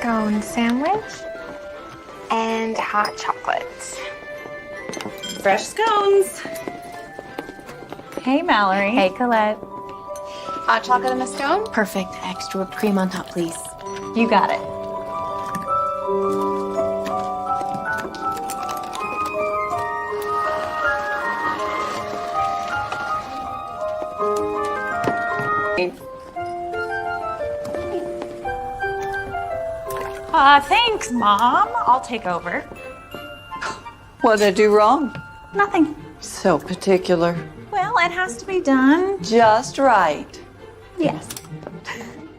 scone sandwich and hot chocolate. Fresh scones. Hey, Mallory. Hey, Colette. Hot chocolate and a scone? Perfect. Extra whipped cream on top, please. You got it. Thanks, Mom. I'll take over. What'd I do wrong? Nothing. So particular. Well, it has to be done. Just right. Yes.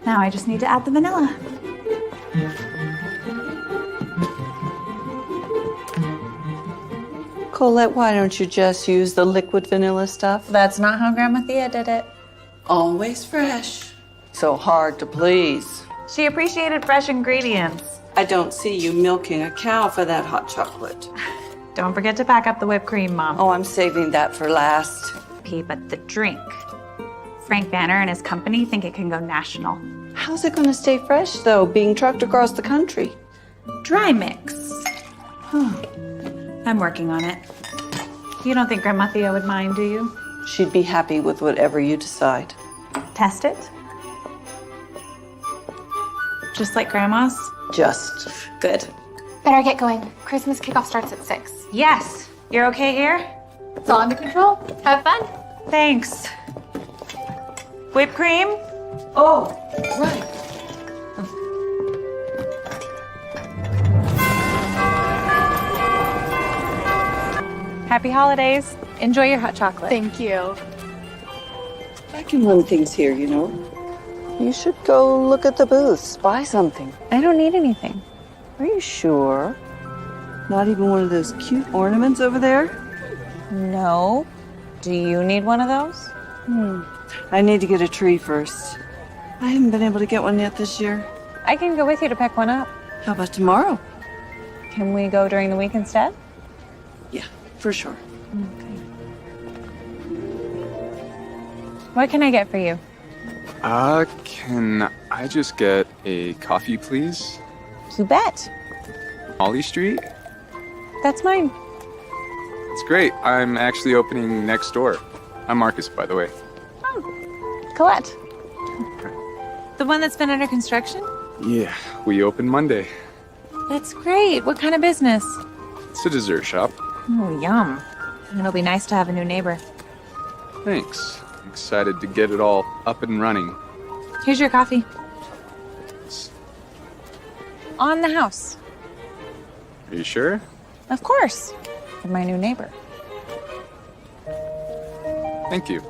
Now I just need to add the vanilla. Colette, why don't you just use the liquid vanilla stuff? That's not how Grandma Thea did it. Always fresh. So hard to please. She appreciated fresh ingredients. I don't see you milking a cow for that hot chocolate. Don't forget to pack up the whipped cream, Mom. Oh, I'm saving that for last. Okay, but the drink. Frank Banner and his company think it can go national. How's it gonna stay fresh, though, being trucked across the country? Dry mix. I'm working on it. You don't think Grandma Thea would mind, do you? She'd be happy with whatever you decide. Test it? Just like Grandma's? Just. Good. Better get going. Christmas kickoff starts at 6. Yes. You're okay here? It's all under control. Have fun. Thanks. Whipped cream? Oh, right. Happy holidays. Enjoy your hot chocolate. Thank you. I can run things here, you know. You should go look at the booths, buy something. I don't need anything. Are you sure? Not even one of those cute ornaments over there? No. Do you need one of those? I need to get a tree first. I haven't been able to get one yet this year. I can go with you to pick one up. How about tomorrow? Can we go during the week instead? Yeah, for sure. What can I get for you? Can I just get a coffee, please? You bet. Holly Street? That's mine. It's great. I'm actually opening next door. I'm Marcus, by the way. Colette. The one that's been under construction? Yeah, we open Monday. That's great. What kind of business? It's a dessert shop. Oh, yum. It'll be nice to have a new neighbor. Thanks. Excited to get it all up and running. Here's your coffee. On the house. Are you sure? Of course. You're my new neighbor. Thank you.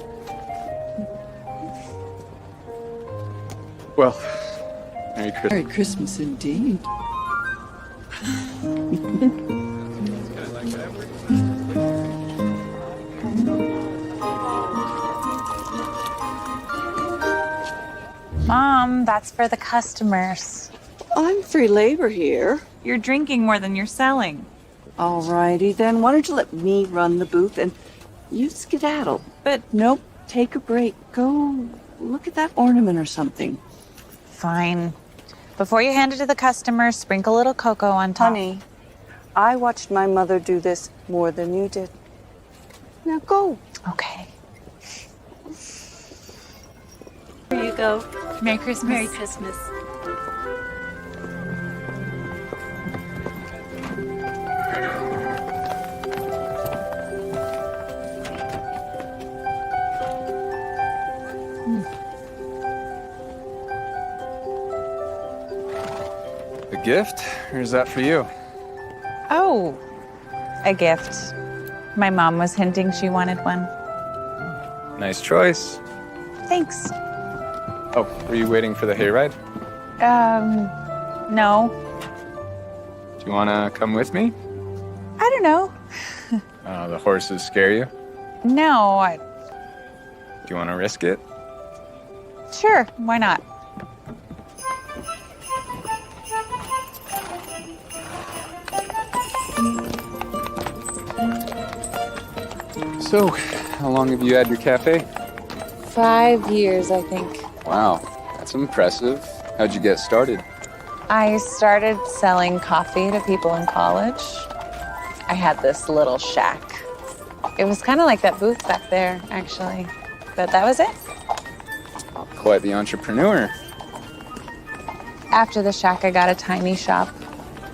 Well, Merry Christmas. Merry Christmas indeed. Mom, that's for the customers. I'm free labor here. You're drinking more than you're selling. Alrighty then, why don't you let me run the booth and you skedaddle? But Nope, take a break. Go look at that ornament or something. fine. Before you hand it to the customers, sprinkle a little cocoa on top. Honey, I watched my mother do this more than you did. Now go. Okay. Here you go. Merry Christmas. Merry Christmas. A gift? Or is that for you? Oh, a gift. My mom was hinting she wanted one. Nice choice. Thanks. Oh, were you waiting for the hayride? No. Do you want to come with me? I don't know. The horses scare you? No, Do you want to risk it? sure, why not? So, how long have you had your cafe? 5 years, I think. Wow, that's impressive. How'd you get started? I started selling coffee to people in college. I had this little shack. It was kind of like that booth back there, actually. But that was it. Quite the entrepreneur. After the shack, I got a tiny shop.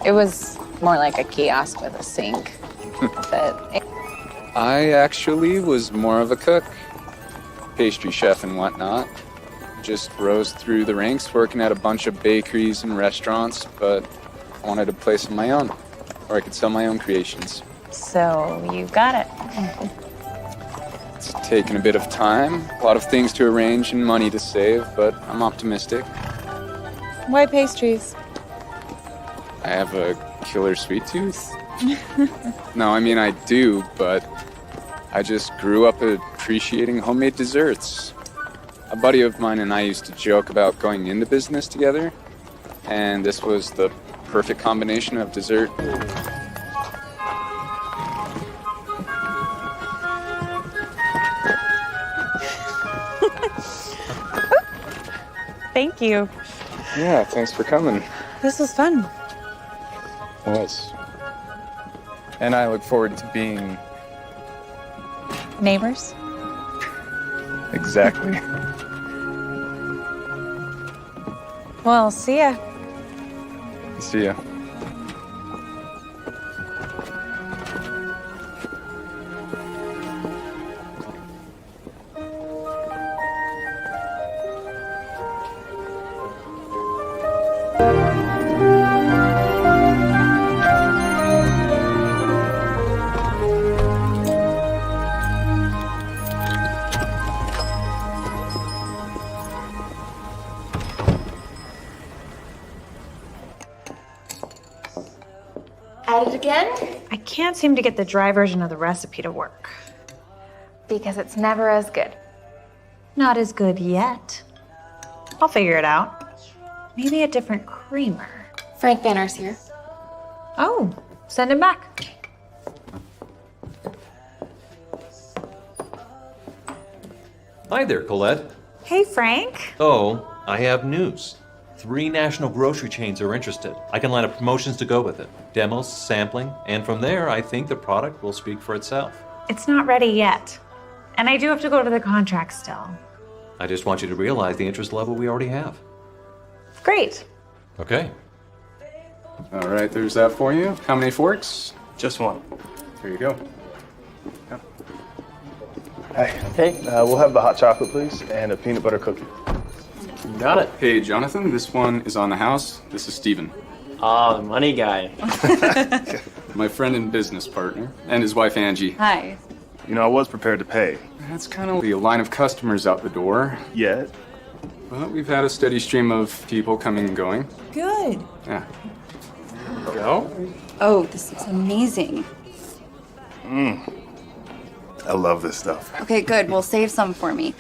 It was more like a kiosk with a sink. But I actually was more of a cook, pastry chef and whatnot. Just rose through the ranks working at a bunch of bakeries and restaurants, but I wanted a place of my own where I could sell my own creations. so you got it. It's taken a bit of time, a lot of things to arrange and money to save, but I'm optimistic. Why pastries? I have a killer sweet tooth. No, I mean I do, but I just grew up appreciating homemade desserts. A buddy of mine and I used to joke about going into business together, and this was the perfect combination of dessert. Thank you. Yeah, thanks for coming. This was fun. It was. And I look forward to being Neighbors? exactly. Well, see ya. See ya. At it again? I can't seem to get the dry version of the recipe to work. Because it's never as good. Not as good yet. I'll figure it out. Maybe a different creamer. Frank Banner's here. Oh, send him back. Hi there, Colette. Hey, Frank. Oh, I have news. 3 national grocery chains are interested. I can line up promotions to go with it. Demos, sampling, and from there, I think the product will speak for itself. It's not ready yet. And I do have to go to the contract still. I just want you to realize the interest level we already have. Great. Okay. All right, there's that for you. How many forks? Just one. There you go. Hey, we'll have the hot chocolate, please, and a peanut butter cookie. Got it. Hey, Jonathan, this one is on the house. This is Steven, Ah, the money guy. my friend and business partner, and his wife, Angie. Hi. You know, I was prepared to pay. That's kind of the line of customers out the door, Yet. but we've had a steady stream of people coming and going. Good. Yeah. Go? Oh, this looks amazing. I love this stuff. Okay, good. Well, save some for me.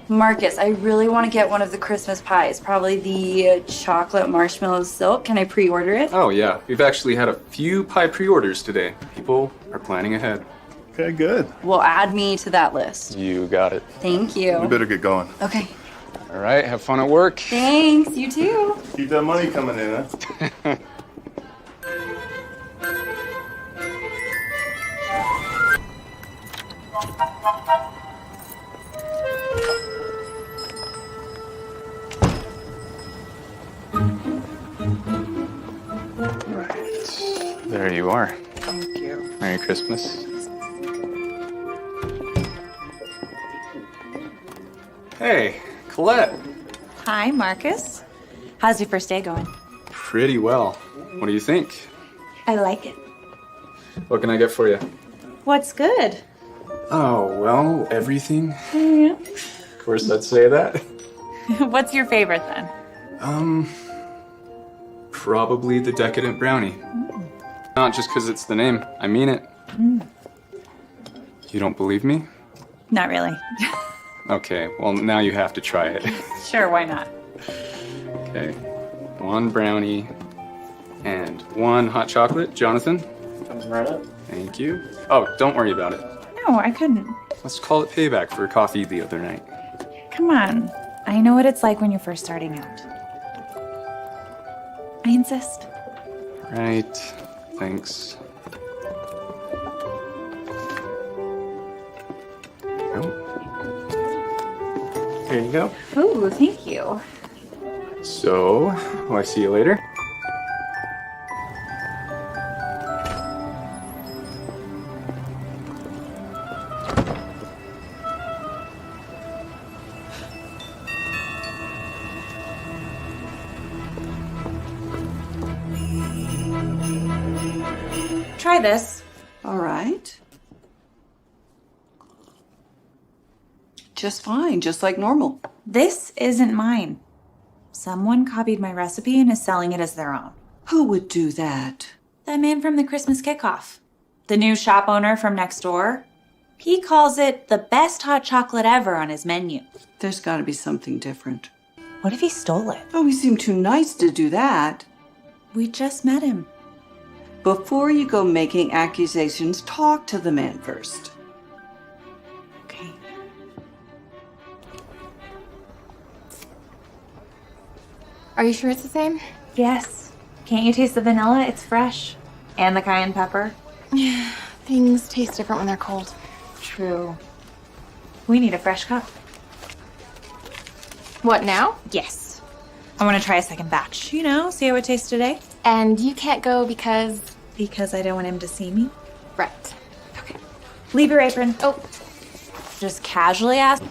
Marcus, I really want to get one of the Christmas pies, probably the chocolate marshmallow silk. Can I pre-order it? Oh, yeah. We've actually had a few pie pre-orders today. People are planning ahead. Okay, good. Well, add me to that list. You got it. Thank We you. better get going. Okay. All right, have fun at work. Thanks. You too. Keep that money coming in, huh? Right. There you are. Thank you. Merry Christmas. Hey, Colette. Hi, Marcus. How's your first day going? Pretty well. What do you think? I like it. What can I get for you? What's good? Oh, well, everything. Of course, I'd say that. What's your favorite then? Probably the decadent brownie. Not just because it's the name. I mean it. You don't believe me? Not really. Okay, well, now you have to try it. Sure, why not? Okay. 1 brownie and 1 hot chocolate. Jonathan, Comes right up. thank you. Oh, don't worry about it. No, I couldn't. Let's call it payback for coffee the other night. Come on. I know what it's like when you're first starting out. I insist. Right. Thanks. Oh. Here you go. Ooh, thank you. So, will I see you later? Try this. All right. Just fine, just like normal. This isn't mine. Someone copied my recipe and is selling it as their own. Who would do that? That man from the Christmas kickoff. The new shop owner from next door. He calls it the best hot chocolate ever on his menu. There's got to be something different. What if he stole it? Oh, he seemed too nice to do that. We just met him. Before you go making accusations, talk to the man first. Okay. Are you sure it's the same? Yes. Can't you taste the vanilla? It's fresh. And the cayenne pepper. Things taste different when they're cold. True. We need a fresh cup. What now? Yes. I want to try a second batch. You know, see how it tastes today. And you can't go because... Because I don't want him to see me. Right. Okay. Leave your apron. Oh. Just casually ask.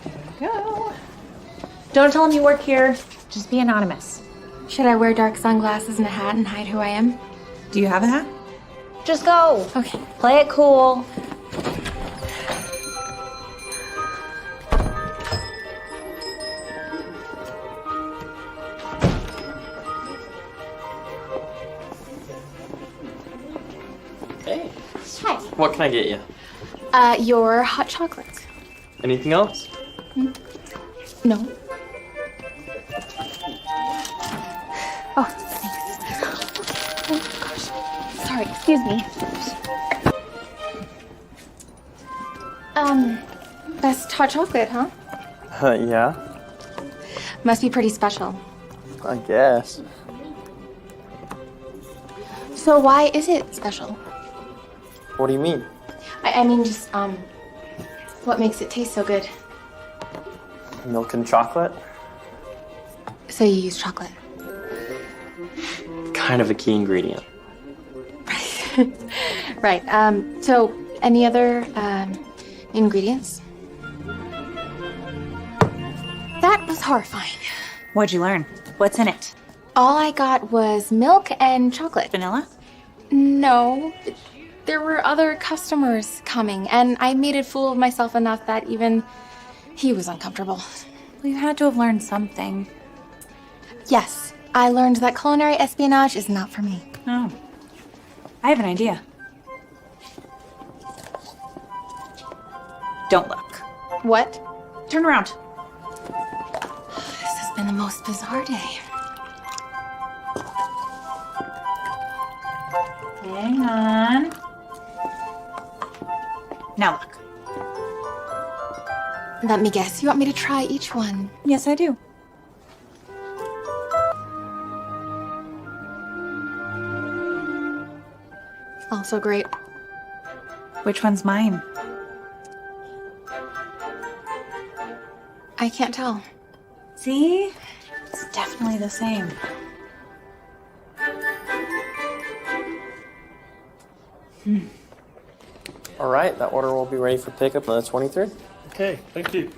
There you go. Don't tell him you work here. Just be anonymous. Should I wear dark sunglasses and a hat and hide who I am? Do you have a hat? Just go. Okay. Play it cool. Hey. Hi. What can I get you? Your hot chocolate. Anything else? No. Oh, thanks. Oh, gosh. Sorry, excuse me. Best hot chocolate, huh? Yeah, Must be pretty special. I guess. So why is it special? What do you mean? I mean, just, what makes it taste so good? Milk and chocolate? So you use chocolate. Kind of a key ingredient. Right. So any other, ingredients? That was horrifying. What'd you learn? What's in it? All I got was milk and chocolate. Vanilla? No. There were other customers coming, and I made a fool of myself enough that even he was uncomfortable. Well, you had to have learned something. Yes, I learned that culinary espionage is not for me. Oh. I have an idea. Don't look. What? Turn around. This has been the most bizarre day. Hang on. Now look. Let me guess, you want me to try each one? Yes, I do. Also great. Which one's mine? I can't tell. See? It's definitely the same. All right, that order will be ready for pickup on the 23rd. Okay, thank you.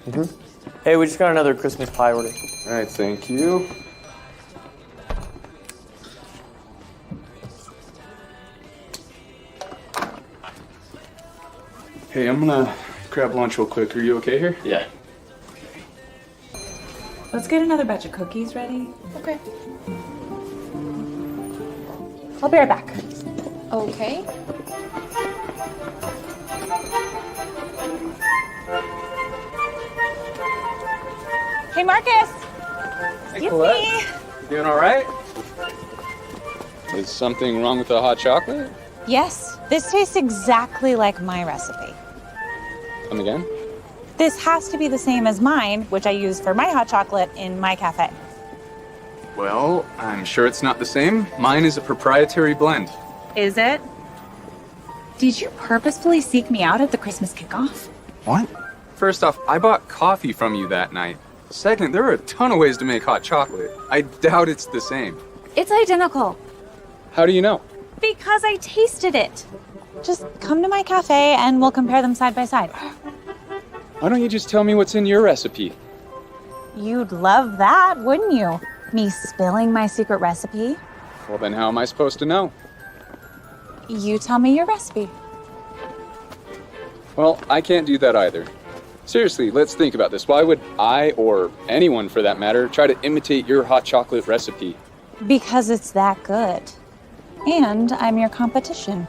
Hey, we just got another Christmas pie order. All right, thank you. Hey, I'm gonna grab lunch real quick. Are you okay here? Yeah. Let's get another batch of cookies ready. Okay. I'll be right back. Okay. Hey, Marcus! Hey, Colette. You doing all right? Is something wrong with the hot chocolate? Yes, this tastes exactly like my recipe. Come again? This has to be the same as mine, which I use for my hot chocolate in my cafe. Well, I'm sure it's not the same. Mine is a proprietary blend. Is it? Did you purposefully seek me out at the Christmas kickoff? What? First off, I bought coffee from you that night. Second, there are a ton of ways to make hot chocolate. I doubt it's the same. It's identical. How do you know? Because I tasted it. Just come to my cafe and we'll compare them side by side. Why don't you just tell me what's in your recipe? You'd love that, wouldn't you? Me spilling my secret recipe? Well, then how am I supposed to know? You tell me your recipe. Well, I can't do that either. Seriously, let's think about this. Why would I, or anyone for that matter, try to imitate your hot chocolate recipe? Because it's that good. And I'm your competition.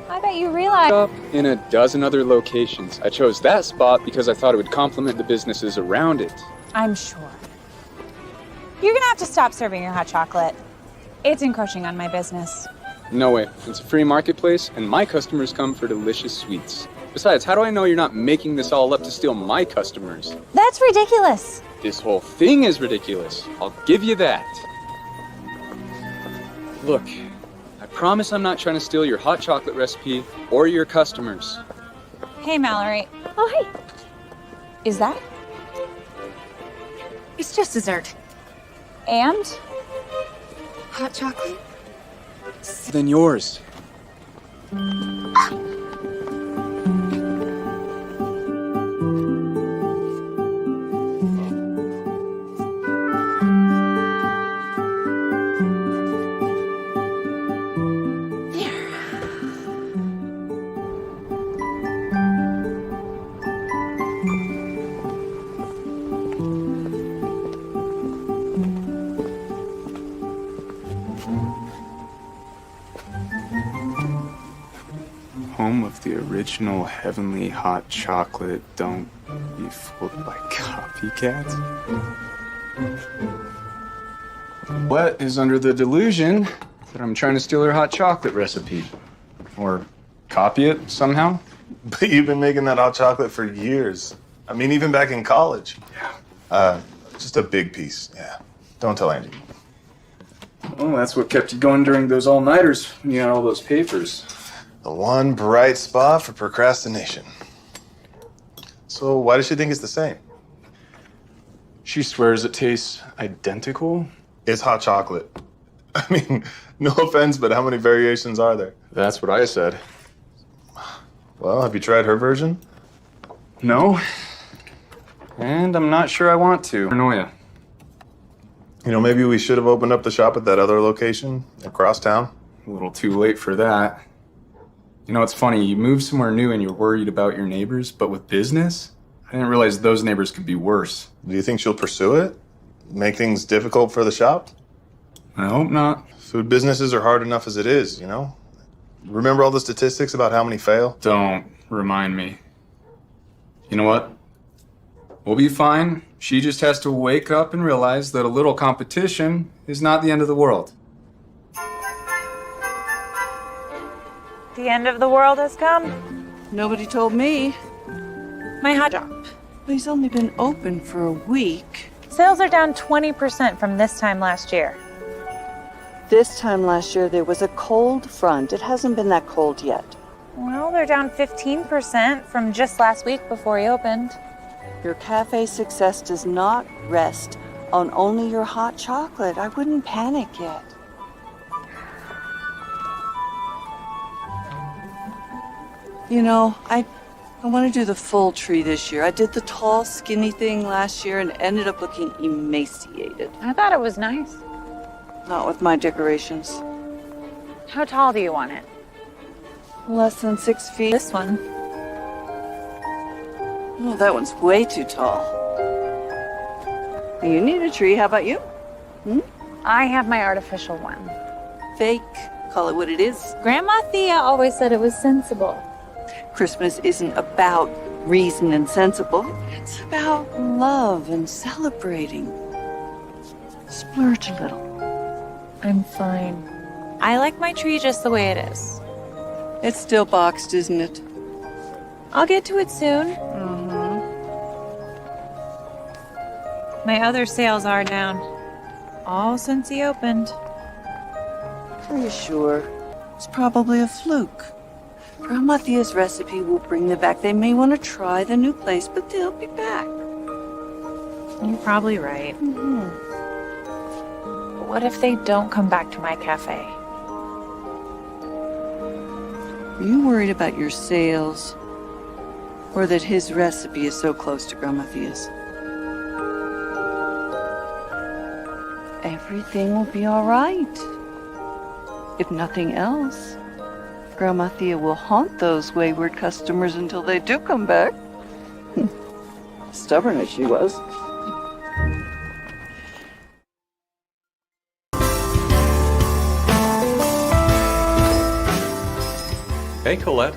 I bet you realize... Up in a dozen other locations. I chose that spot because I thought it would complement the businesses around it. I'm sure. You're gonna have to stop serving your hot chocolate. It's encroaching on my business. No way. It's a free marketplace, and my customers come for delicious sweets. Besides, how do I know you're not making this all up to steal my customers? That's ridiculous. This whole thing is ridiculous. I'll give you that. Look, I promise I'm not trying to steal your hot chocolate recipe or your customers. Hey, Mallory. Oh, hey. Is that? It's just dessert. And? Hot chocolate? Then yours. Home of the original heavenly hot chocolate. Don't be fooled by copycats. What is under the delusion that I'm trying to steal her hot chocolate recipe? Or copy it somehow? But you've been making that hot chocolate for years. I mean, even back in college. Yeah. Just a big piece. Yeah. Don't tell Angie. Well, that's what kept you going during those all-nighters when you had all those papers. The one bright spot for procrastination. So why does she think it's the same? She swears it tastes identical. It's hot chocolate. I mean, no offense, but how many variations are there? That's what I said. Well, have you tried her version? No. And I'm not sure I want to. Paranoia. You know, maybe we should have opened up the shop at that other location across town. A little too late for that. You know, it's funny, you move somewhere new and you're worried about your neighbors, but with business, I didn't realize those neighbors could be worse. Do you think she'll pursue it? Make things difficult for the shop? I hope not. Food businesses are hard enough as it is, you know? Remember all the statistics about how many fail? Don't remind me. You know what? We'll be fine. She just has to wake up and realize that a little competition is not the end of the world. The end of the world has come. Nobody told me. My hot dog. But he's only been open for a week. Sales are down 20% from this time last year. This time last year, there was a cold front. It hasn't been that cold yet. Well, they're down 15% from just last week before he opened. Your cafe success does not rest on only your hot chocolate. I wouldn't panic yet. You know, I want to do the full tree this year. I did the tall, skinny thing last year and ended up looking emaciated. I thought it was nice. Not with my decorations. How tall do you want it? Less than 6 feet. This one. Oh, that one's way too tall. You need a tree. How about you? I have my artificial one. Fake. Call it what it is. Grandma Thea always said it was sensible. Christmas isn't about reason and sensible. It's about love and celebrating. Splurge a little. I'm fine. I like my tree just the way it is. It's still boxed, isn't it? I'll get to it soon. My other sales are down. all since he opened. Are you sure? It's probably a fluke. Grandma Thea's recipe will bring them back. They may want to try the new place, but they'll be back. You're probably right. But what if they don't come back to my cafe? Are you worried about your sales? Or that his recipe is so close to Grandma Thea's? Everything will be all right. If nothing else, Grandma Thea will haunt those wayward customers until they do come back. Stubborn as she was. Hey, Colette.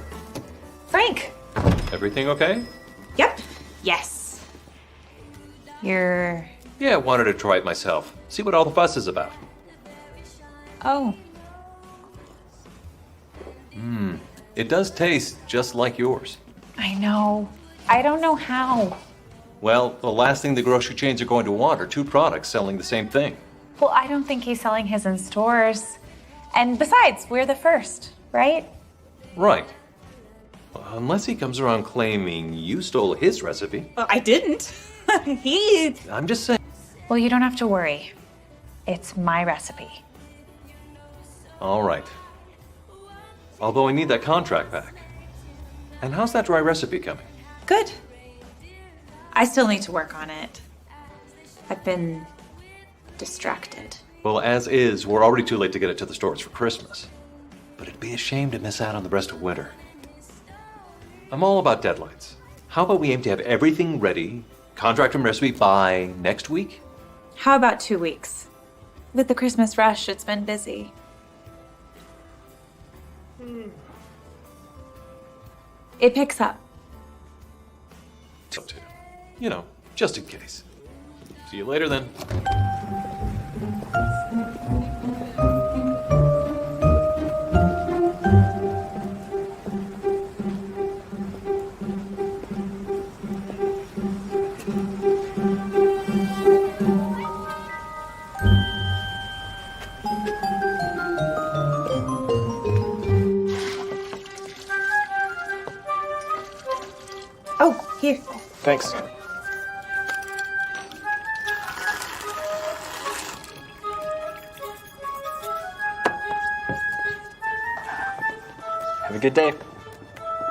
Frank! Everything okay? Yep. Yes. You're... Yeah, I wanted to try it myself. See what all the fuss is about. Oh. It does taste just like yours. I know. I don't know how. Well, the last thing the grocery chains are going to want are two products selling the same thing. Well, I don't think he's selling his in stores. And besides, we're the first, right? Right. Unless he comes around claiming you stole his recipe. Well, I didn't. He... I'm just saying. Well, you don't have to worry. It's my recipe. All right. Although I need that contract back. And how's that dry recipe coming? Good. I still need to work on it. I've been distracted. Well, as is, we're already too late to get it to the stores for Christmas. But it'd be a shame to miss out on the rest of winter. I'm all about deadlines. How about we aim to have everything ready, contract and recipe by next week? How about 2 weeks? With the Christmas rush, it's been busy. It picks up. You know, just in case. See you later then. Oh, here. Thanks. Have a good day.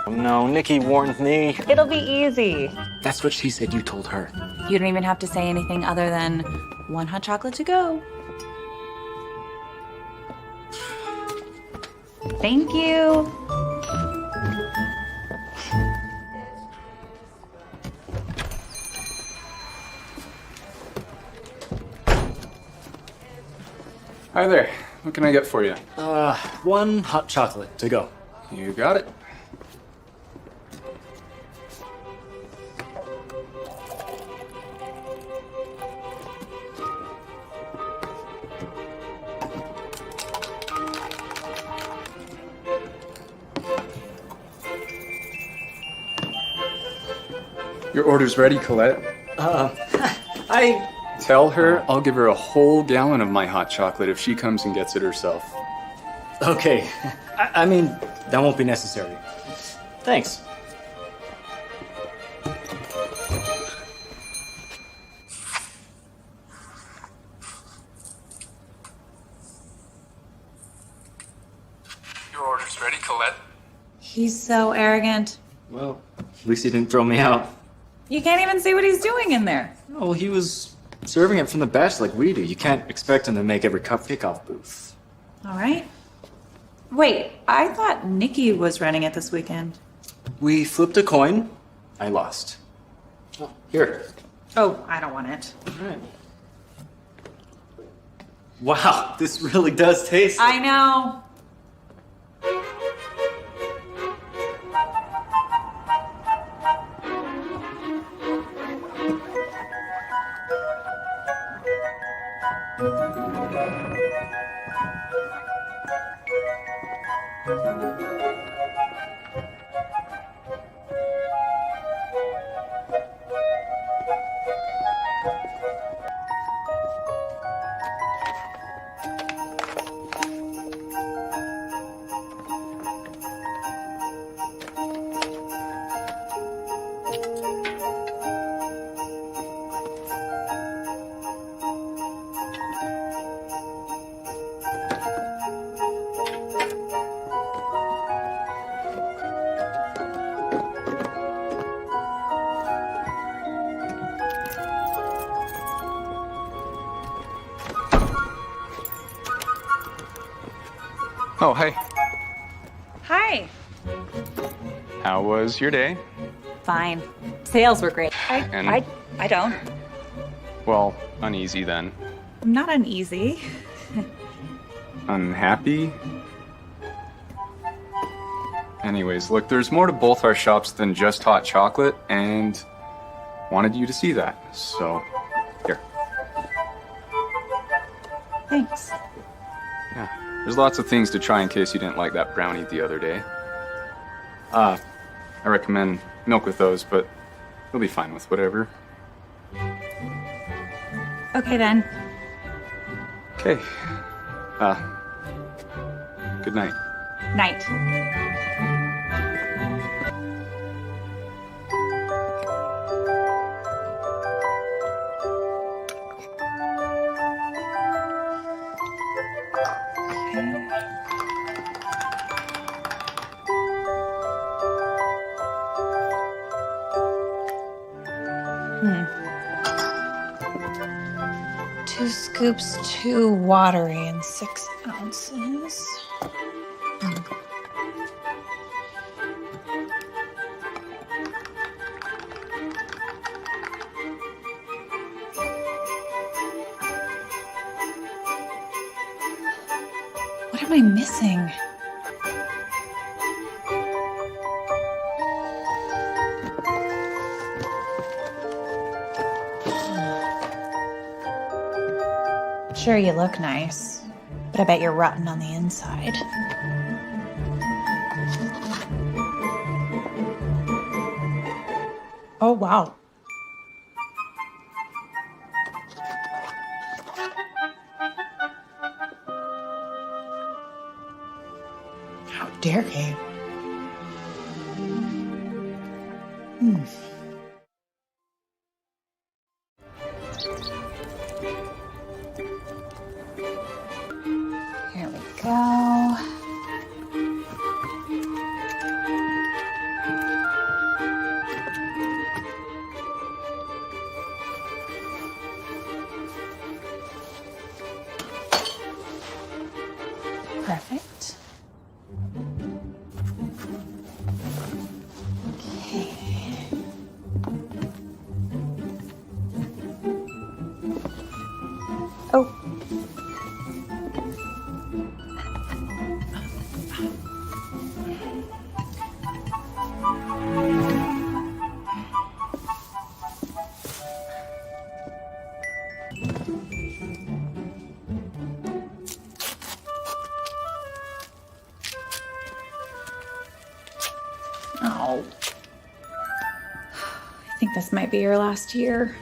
Oh no, Nikki warned me. It'll be easy. That's what she said you told her. You don't even have to say anything other than one hot chocolate to go. Thank you. Hi there. What can I get for you? One hot chocolate to go. You got it. Your order's ready, Colette. I... Tell her I'll give her a whole gallon of my hot chocolate if she comes and gets it herself. Okay. I mean, that won't be necessary. Thanks. Your order's ready, Colette. He's so arrogant. Well, at least he didn't throw me out. You can't even see what he's doing in there. Oh, he was serving it from the batch like we do. You can't expect him to make every cup kickoff booth. All right. Wait, I thought Nikki was running it this weekend. We flipped a coin. I lost. Oh, here. Oh, I don't want it. All right. Wow, this really does taste. I know. Oh, hey. Hi. How was your day? Fine. Sales were great. And- I don't. Well, uneasy then. I'm not uneasy. Unhappy? Anyways, look, there's more to both our shops than just hot chocolate, and wanted you to see that. So, here. Thanks. Yeah. There's lots of things to try in case you didn't like that brownie the other day. I recommend milk with those, but you'll be fine with whatever. Okay then. Okay. Good night. Night. Two scoops, too watery, and 6 ounces. What am I missing? Sure, you look nice, but I bet you're rotten on the inside. Oh, wow. How dare he? Here we go. Perfect. Okay. Oh. Oh. I think this might be your last year.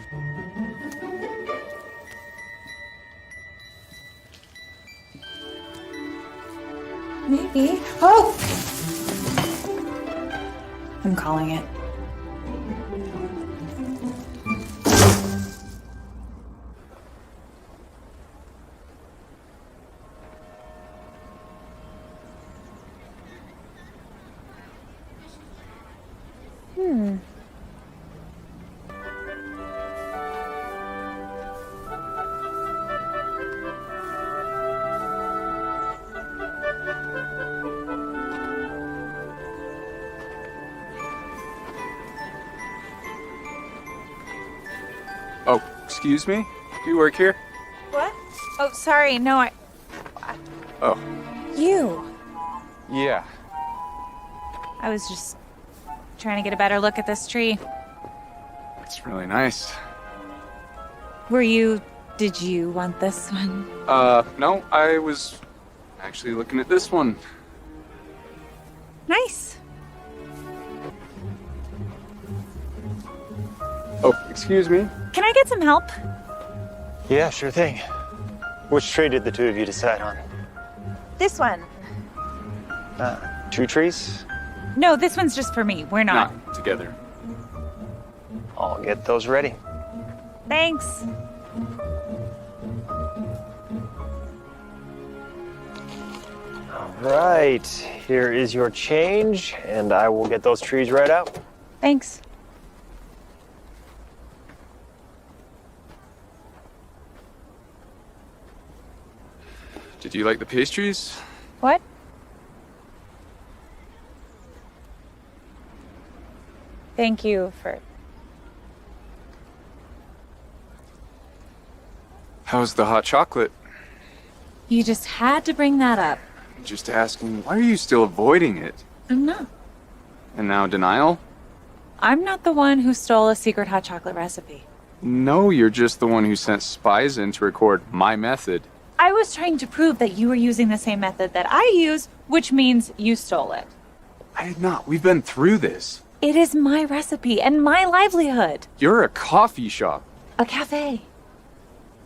Maybe. Oh! I'm calling it. Oh, excuse me? Do you work here? What? Oh, sorry. No, Oh, You. yeah. I was just trying to get a better look at this tree. It's really nice. Did you want this one? No, I was actually looking at this one. Nice. Oh, excuse me? Can I get some help? Yeah, sure thing. Which tree did the two of you decide on? This one. 2 trees? No, this one's just for me. We're not. Not together. I'll get those ready. Thanks. All right, here is your change, and I will get those trees right out. Thanks. Did you like the pastries? What? Thank you for... How's the hot chocolate? You just had to bring that up. Just asking, why are you still avoiding it? I'm not. And now denial? I'm not the one who stole a secret hot chocolate recipe. No, you're just the one who sent spies in to record my method. I was trying to prove that you were using the same method that I use, which means you stole it. I did not. We've been through this. It is my recipe and my livelihood. You're a coffee shop. A cafe.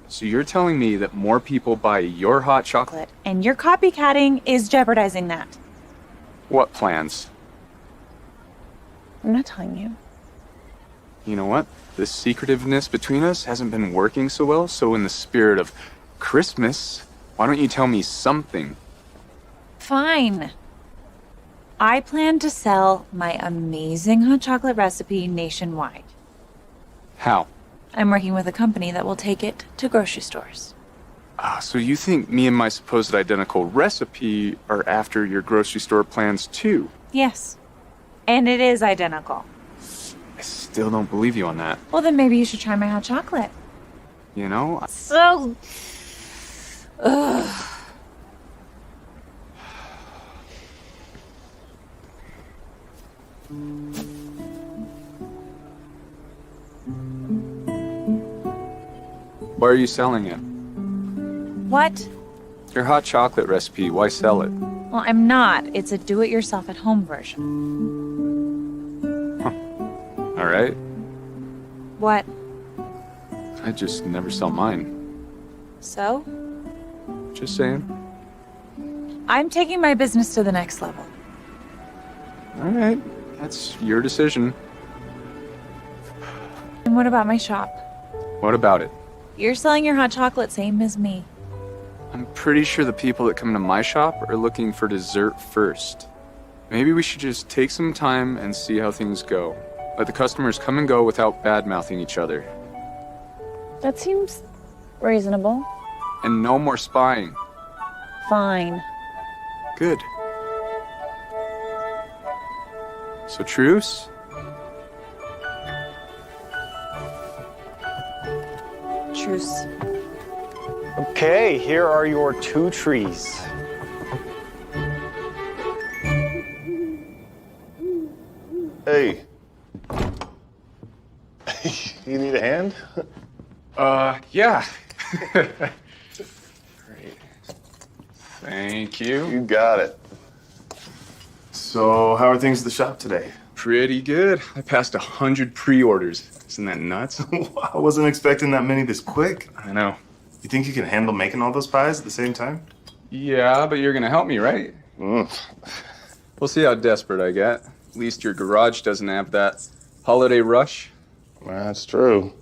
So you're telling me that more people buy your hot chocolate? And your copycatting is jeopardizing that. What plans? I'm not telling you. You know what? The secretiveness between us hasn't been working so well, so in the spirit of Christmas, why don't you tell me something? Fine. I plan to sell my amazing hot chocolate recipe nationwide. How? I'm working with a company that will take it to grocery stores. So you think me and my supposed identical recipe are after your grocery store plans too? Yes. And it is identical. I still don't believe you on that. Well, then maybe you should try my hot chocolate. You know? So... Ugh. Why are you selling it? What? Your hot chocolate recipe, why sell it? Well, I'm not. It's a do-it-yourself-at-home version. All right. What? I just never sell mine. So? Just saying. I'm taking my business to the next level. All right. That's your decision. And what about my shop? What about it? You're selling your hot chocolate same as me. I'm pretty sure the people that come to my shop are looking for dessert first. Maybe we should just take some time and see how things go. Let the customers come and go without bad-mouthing each other. That seems reasonable. And no more spying. Fine. Good. So truce? Truce. Okay, here are your 2 trees. Hey. You need a hand? Yeah. Great. Thank you. You got it. So, how are things at the shop today? Pretty good. I passed 100 pre-orders. Isn't that nuts? I wasn't expecting that many this quick. I know. You think you can handle making all those pies at the same time? Yeah, but you're gonna help me, right? We'll see how desperate I get. At least your garage doesn't have that holiday rush. That's true.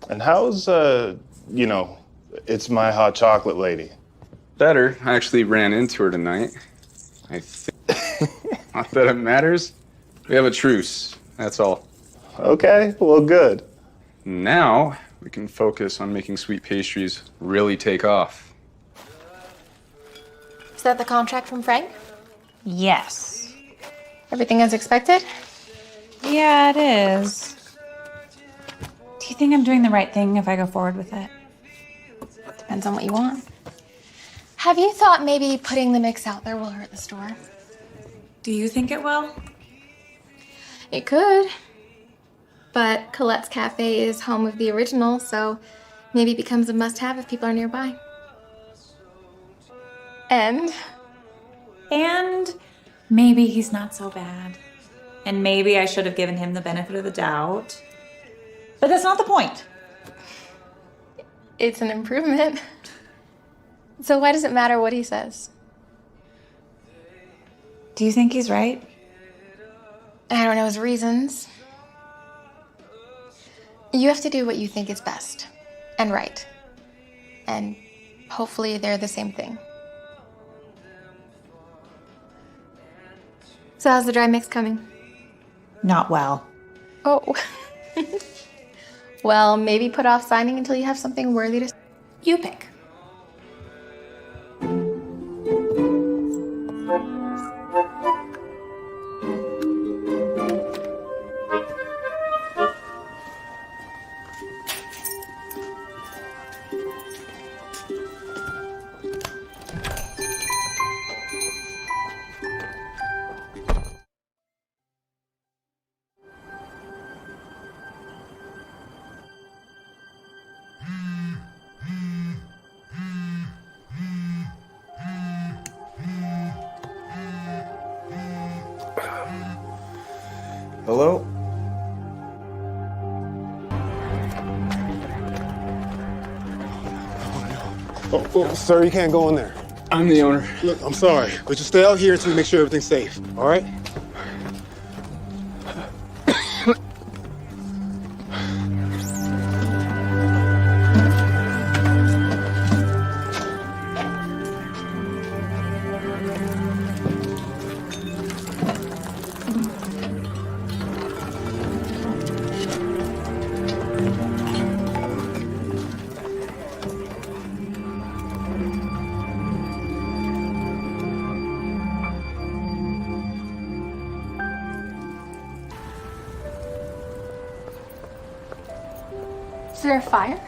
And how's, it's my hot chocolate lady? Better. I actually ran into her tonight. I think. Not that it matters. We have a truce. That's all. Okay, well, good. Now we can focus on making sweet pastries really take off. Is that the contract from Frank? Yes. Everything as expected? Yeah, it is. Do you think I'm doing the right thing if I go forward with it? Depends on what you want. Have you thought maybe putting the mix out there will hurt the store? Do you think it will? It could. But Colette's Cafe is home of the original, so maybe it becomes a must-have if people are nearby. And maybe he's not so bad. And maybe I should have given him the benefit of the doubt. But that's not the point. it's an improvement. So why does it matter what he says? Do you think he's right? I don't know his reasons. You have to do what you think is best and right. And hopefully they're the same thing. So how's the dry mix coming? Not well. Oh. Well, maybe put off signing until you have something worthy to... You pick. Hello? Oh, sir, you can't go in there. I'm the owner. Look, I'm sorry, but just stay out here until we make sure everything's safe, all right? Is there a fire?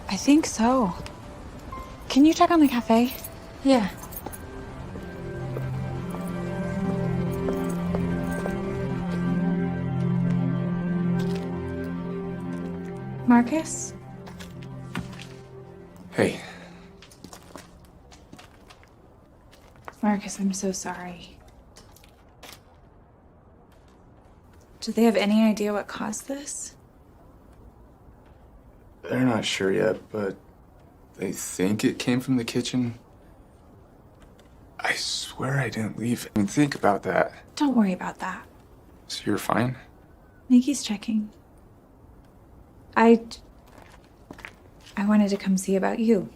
I think so. Can you check on the cafe? Yeah. Marcus? Hey. Marcus, I'm so sorry. Do they have any idea what caused this? They're not sure yet, but they think it came from the kitchen. I swear I didn't leave. I mean, think about that. Don't worry about that. So you're fine? Nikki's checking. I wanted to come see about you.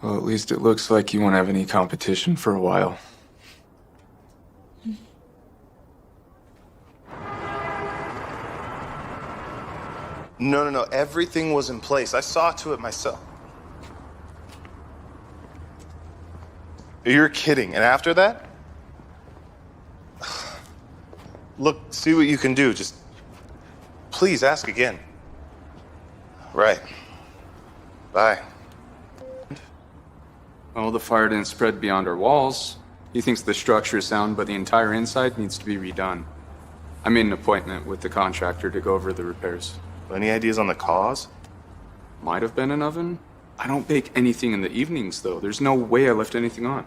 Well, at least it looks like you won't have any competition for a while. No. Everything was in place. I saw to it myself. You're kidding. And after that? Look, see what you can do. Just please ask again. Right. Bye. Well, the fire didn't spread beyond our walls. He thinks the structure is sound, but the entire inside needs to be redone. I made an appointment with the contractor to go over the repairs. Any ideas on the cause? Might have been an oven. I don't bake anything in the evenings, though. There's no way I left anything on.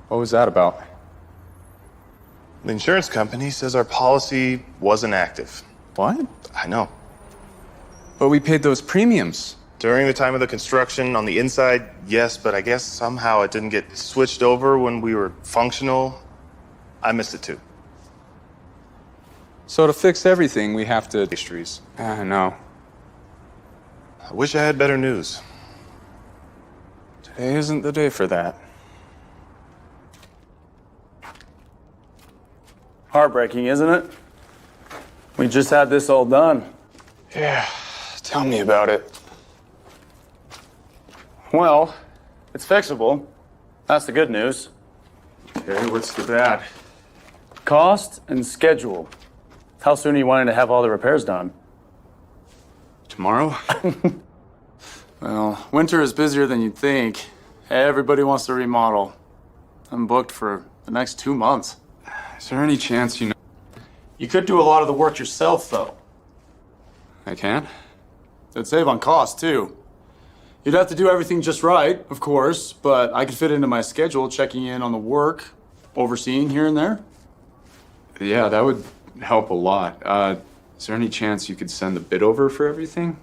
What was that about? The insurance company says our policy wasn't active. What? I know. But we paid those premiums. During the time of the construction on the inside, yes, but I guess somehow it didn't get switched over when we were functional. I missed it too. So to fix everything, we have to... Pastries. No. I wish I had better news. Today isn't the day for that. Heartbreaking, isn't it? We just had this all done. Yeah, tell me about it. Well, it's fixable. That's the good news. Okay, what's the bad? Cost and schedule. How soon are you wanting to have all the repairs done? Tomorrow? Well, winter is busier than you'd think. Everybody wants to remodel. I'm booked for the next 2 months. Is there any chance you know? You could do a lot of the work yourself, though. I can? It'd save on cost, too. You'd have to do everything just right, of course, but I could fit into my schedule checking in on the work, overseeing here and there. Yeah, that would help a lot. Is there any chance you could send the bid over for everything?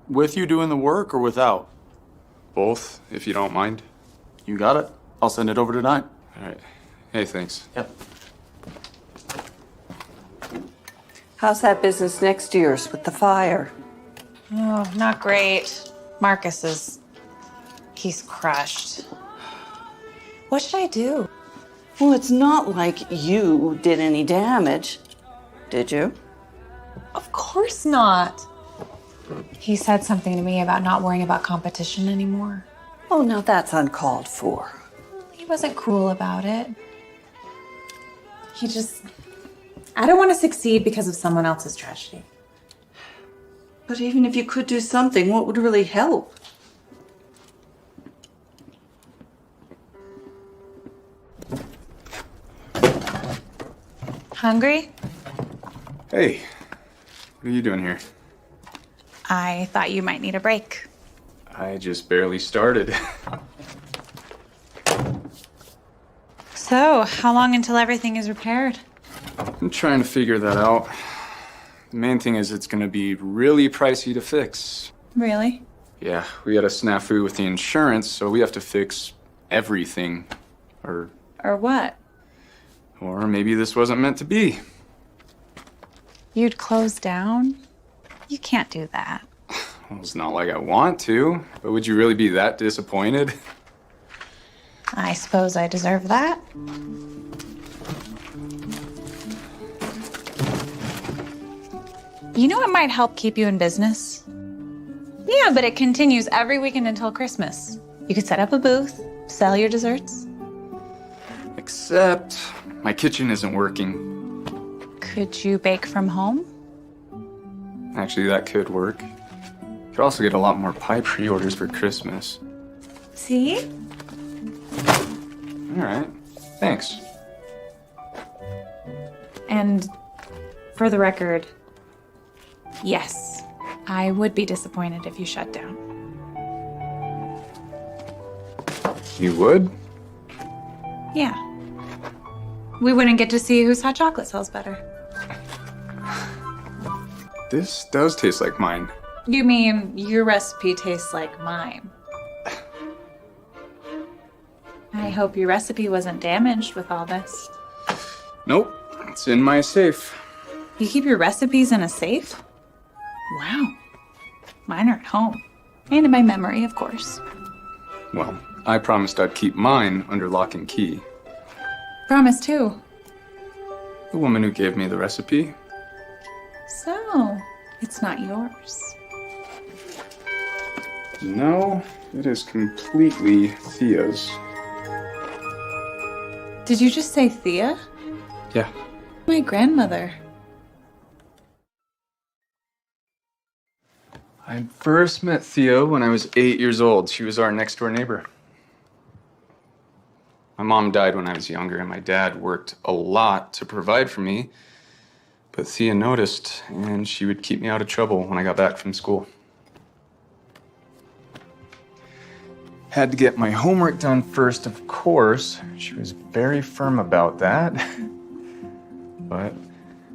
With you doing the work or without? Both, if you don't mind. You got it. I'll send it over tonight. All right. Hey, thanks. Yep. How's that business next to yours with the fire? Oh, not great. He's crushed. What should I do? Well, it's not like you did any damage, did you? Of course not. He said something to me about not worrying about competition anymore. Oh, now that's uncalled for. He wasn't cruel about it. I don't want to succeed because of someone else's tragedy. But even if you could do something, what would really help? Hungry? Hey, what are you doing here? I thought you might need a break. I just barely started. So, how long until everything is repaired? I'm trying to figure that out. The main thing is it's gonna be really pricey to fix. Really? Yeah, we had a snafu with the insurance, so we have to fix everything. Or what? Or maybe this wasn't meant to be. You'd close down? You can't do that. Well, it's not like I want to, but would you really be that disappointed? I suppose I deserve that. You know what might help keep you in business? Yeah, but it continues every weekend until Christmas. You could set up a booth, sell your desserts. Except my kitchen isn't working. Could you bake from home? Actually, that could work. Could also get a lot more pie pre-orders for Christmas. See? All right, thanks. And for the record, yes, I would be disappointed if you shut down. You would? Yeah. We wouldn't get to see whose hot chocolate sells better. This does taste like mine. You mean your recipe tastes like mine? I hope your recipe wasn't damaged with all this. Nope, it's in my safe. You keep your recipes in a safe? Wow. Mine are at home. And in my memory, of course. Well, I promised I'd keep mine under lock and key. Promise too. The woman who gave me the recipe. So, it's not yours. No, it is completely Thea's. Did you just say Thea? Yeah. My grandmother. I first met Thea when I was 8 years old. She was our next door neighbor. My mom died when I was younger, and my dad worked a lot to provide for me. But Thea noticed, and she would keep me out of trouble when I got back from school. Had to get my homework done first, of course. She was very firm about that. But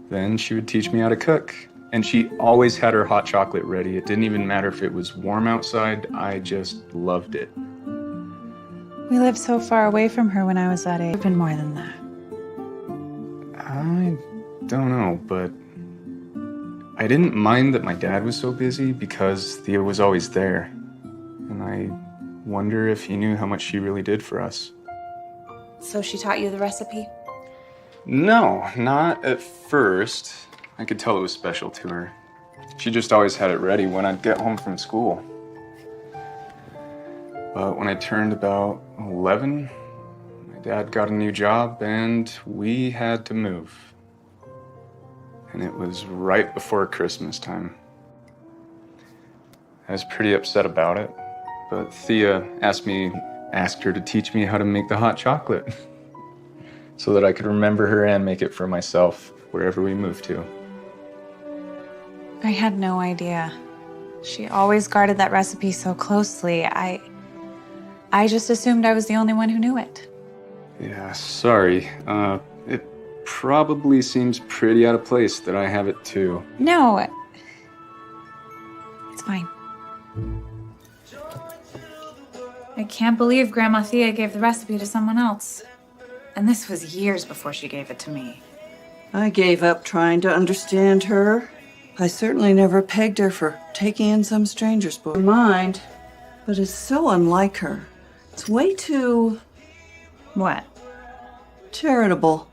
then she would teach me how to cook. And she always had her hot chocolate ready. It didn't even matter if it was warm outside. I just loved it. We lived so far away from her when I was that age. Even more than that. I don't know, but I didn't mind that my dad was so busy because Thea was always there. And I wonder if he knew how much she really did for us. So she taught you the recipe? No, not at first. I could tell it was special to her. She just always had it ready when I'd get home from school. But when I turned about 11, my dad got a new job and we had to move. And it was right before Christmas time. I was pretty upset about it, but Thea asked her to teach me how to make the hot chocolate so that I could remember her and make it for myself wherever we moved to. I had no idea. She always guarded that recipe so closely. I just assumed I was the only one who knew it. Yeah, sorry. It probably seems pretty out of place that I have it too. No. It's fine. I can't believe Grandma Thea gave the recipe to someone else. And this was years before she gave it to me. I gave up trying to understand her. I certainly never pegged her for taking in some stranger's book. Mind, but it's so unlike her. It's way too... What? charitable.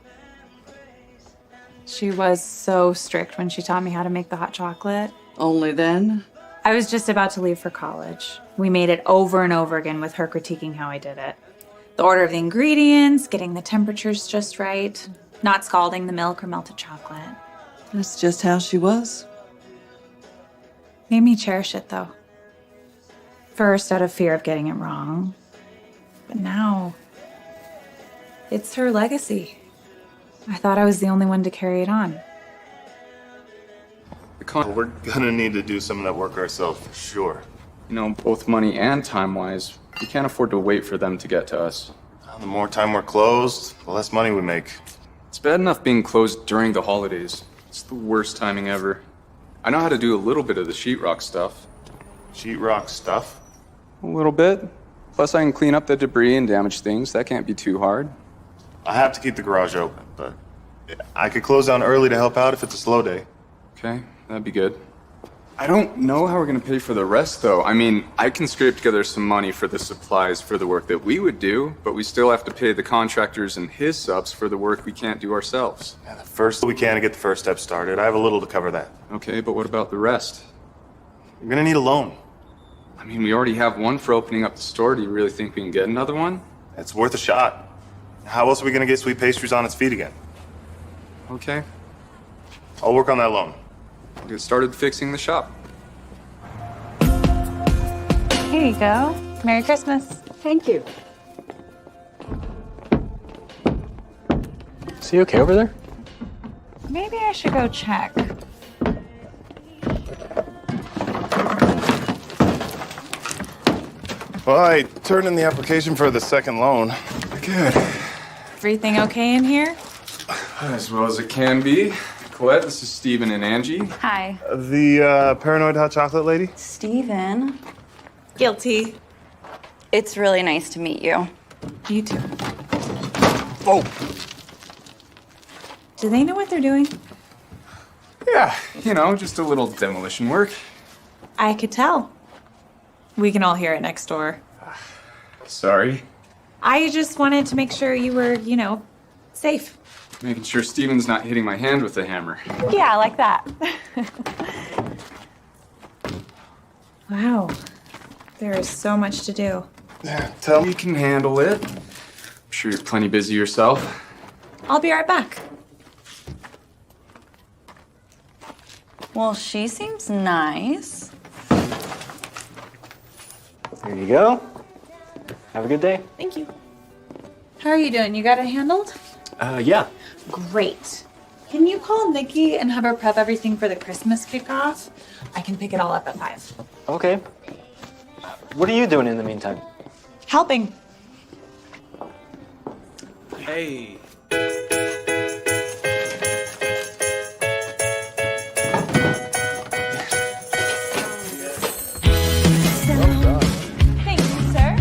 She was so strict when she taught me how to make the hot chocolate. Only then? I was just about to leave for college. We made it over and over again with her critiquing how I did it. The order of the ingredients, getting the temperatures just right, not scalding the milk or melted chocolate. That's just how she was. Made me cherish it, though. First, out of fear of getting it wrong. But now, it's her legacy. I thought I was the only one to carry it on. We're gonna need to do some of that work ourselves for sure. You know, both money and time-wise, we can't afford to wait for them to get to us. The more time we're closed, the less money we make. It's bad enough being closed during the holidays. It's the worst timing ever. I know how to do a little bit of the sheetrock stuff. Sheetrock stuff? A little bit. Plus, I can clean up the debris and damaged things. That can't be too hard. I have to keep the garage open, but I could close down early to help out if it's a slow day. Okay, that'd be good. I don't know how we're gonna pay for the rest, though. I mean, I can scrape together some money for the supplies for the work that we would do, but we still have to pay the contractors and his subs for the work we can't do ourselves. Yeah, the first we can to get the first step started. I have a little to cover that. Okay, but what about the rest? You're gonna need a loan. I mean, we already have one for opening up the store. Do you really think we can get another one? It's worth a shot. How else are we gonna get Sweet Pastries on its feet again? Okay, I'll work on that loan. I'll get started fixing the shop. Here you go. Merry Christmas. Thank you. Is he okay over there? Maybe I should go check. Well, I turned in the application for the second loan. Good. Everything okay in here? As well as it can be. Colette, this is Steven and Angie. Hi. The paranoid hot chocolate lady? Steven. Guilty. It's really nice to meet you. You too. Oh! Do they know what they're doing? Yeah, you know, just a little demolition work. I could tell. We can all hear it next door. Sorry. I just wanted to make sure you were, safe. Making sure Steven's not hitting my hand with the hammer. Yeah, like that. Wow. There is so much to do. Yeah, tell me you can handle it. I'm sure you're plenty busy yourself. I'll be right back. Well, she seems nice. Here you go. Have a good day. Thank you. How are you doing? You got it handled? Yeah. Great. Can you call Nikki and have her prep everything for the Christmas kickoff? I can pick it all up at 5. Okay. What are you doing in the meantime? Helping. Hey. Thank you, sir.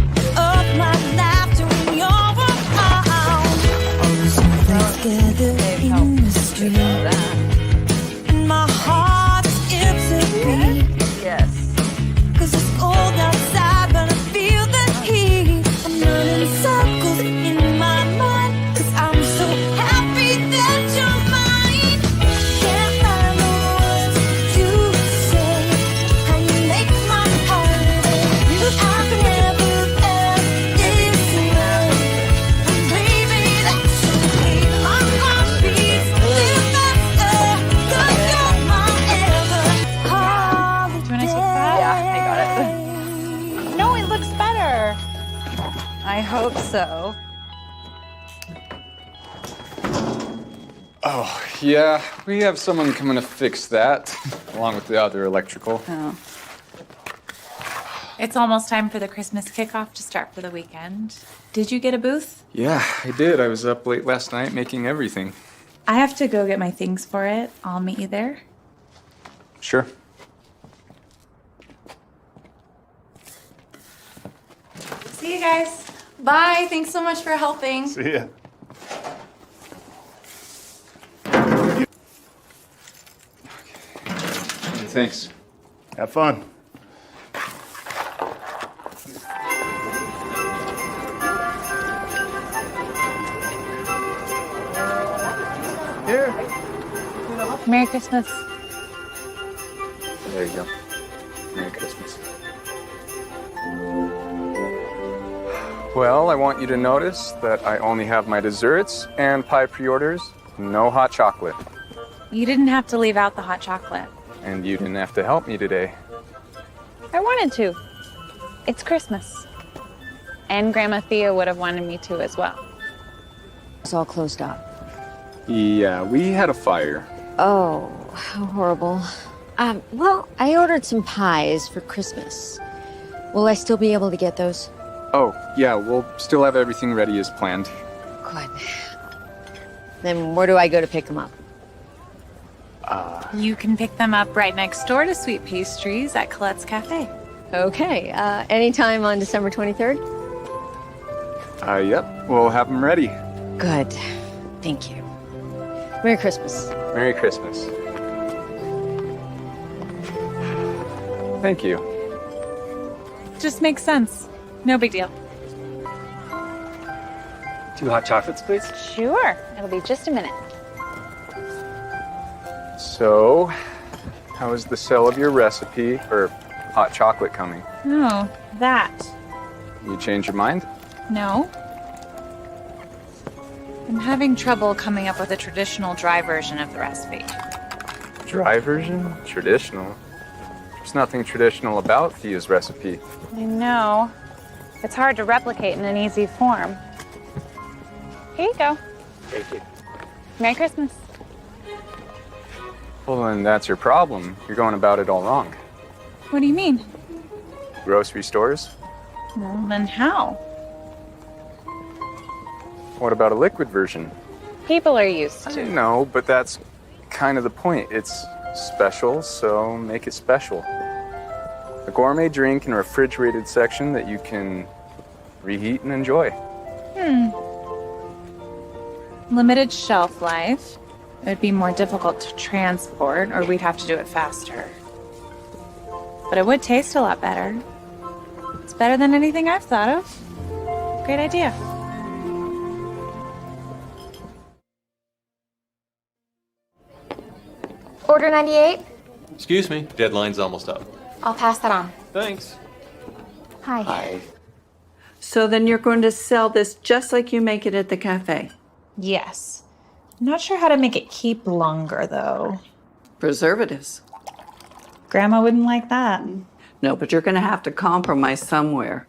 I hope so. Oh, yeah, we have someone coming to fix that, along with the other electrical. Oh. It's almost time for the Christmas kickoff to start for the weekend. Did you get a booth? Yeah, I did. I was up late last night making everything. I have to go get my things for it. I'll meet you there. Sure. See you guys. Bye. Thanks so much for helping. See ya. Thanks. Have fun. Here. Merry Christmas. There you go. Merry Christmas. Well, I want you to notice that I only have my desserts and pie pre-orders, no hot chocolate. You didn't have to leave out the hot chocolate. And you didn't have to help me today. I wanted to. It's Christmas. And Grandma Thea would have wanted me to as well. It's all closed up. Yeah, we had a fire. Oh, how horrible. Well, I ordered some pies for Christmas. Will I still be able to get those? Oh, yeah, we'll still have everything ready as planned. Good. Then where do I go to pick them up? You can pick them up right next door to Sweet Pastries at Colette's Cafe. Okay, anytime on December 23rd? Yep, we'll have them ready. Good. Thank you. Merry Christmas. Merry Christmas. Thank you. Just makes sense. No big deal. 2 hot chocolates, please. Sure. It'll be just a minute. So, how is the sale of your recipe for hot chocolate coming? Oh, that. You change your mind? No. I'm having trouble coming up with a traditional dry version of the recipe. Dry version? Traditional? There's nothing traditional about Thea's recipe. I know. It's hard to replicate in an easy form. Here you go. Thank you. Merry Christmas. Well, then that's your problem. You're going about it all wrong. What do you mean? Grocery stores? Well, then how? What about a liquid version? People are used I to. know, but that's kind of the point. It's special, so make it special. A gourmet drink in a refrigerated section that you can reheat and enjoy. Limited shelf life. It would be more difficult to transport, or we'd have to do it faster. But it would taste a lot better. It's better than anything I've thought of. Great idea. Order 98? Excuse me, deadline's almost up. I'll pass that on. Thanks. Hi. So then you're going to sell this just like you make it at the cafe? Yes. I'm not sure how to make it keep longer, though. Preservatives. Grandma wouldn't like that. No, but you're going to have to compromise somewhere.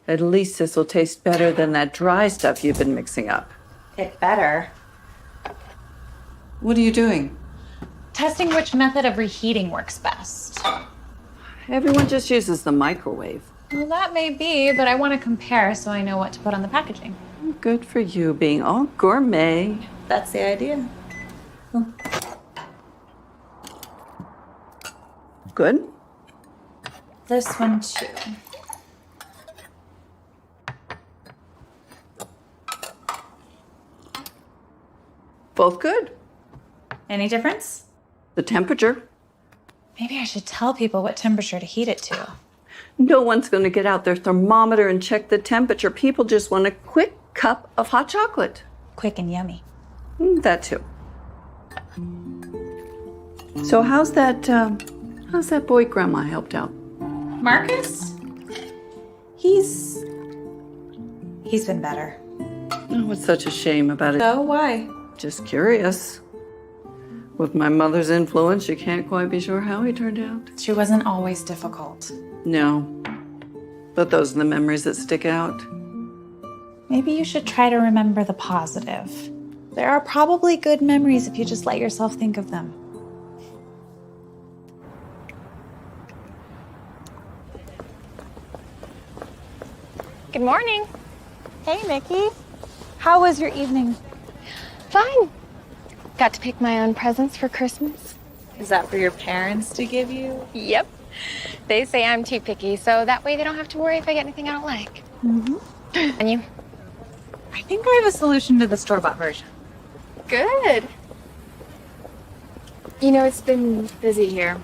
At least this will taste better than that dry stuff you've been mixing up. It better. What are you doing? Testing which method of reheating works best. Everyone just uses the microwave. Well, that may be, but I want to compare so I know what to put on the packaging. Good for you, being all gourmet. That's the idea. Good? This one, too. Both good. Any difference? The temperature. Maybe I should tell people what temperature to heat it to. No one's going to get out their thermometer and check the temperature. People just want a quick cup of hot chocolate. Quick and yummy. That too. So how's that boy Grandma helped out? Marcus? He's been better. Oh, it's such a shame about it. So why? Just curious. With my mother's influence, you can't quite be sure how he turned out. She wasn't always difficult. No. But those are the memories that stick out. Maybe you should try to remember the positive. There are probably good memories if you just let yourself think of them. Good morning. Hey, Mickey. How was your evening? Fine. Got to pick my own presents for Christmas. Is that for your parents to give you? Yep. They say I'm too picky, so that way they don't have to worry if I get anything I don't like. Mm-hmm. And you? I think I have a solution to the store-bought version. Good. You know, it's been busy here.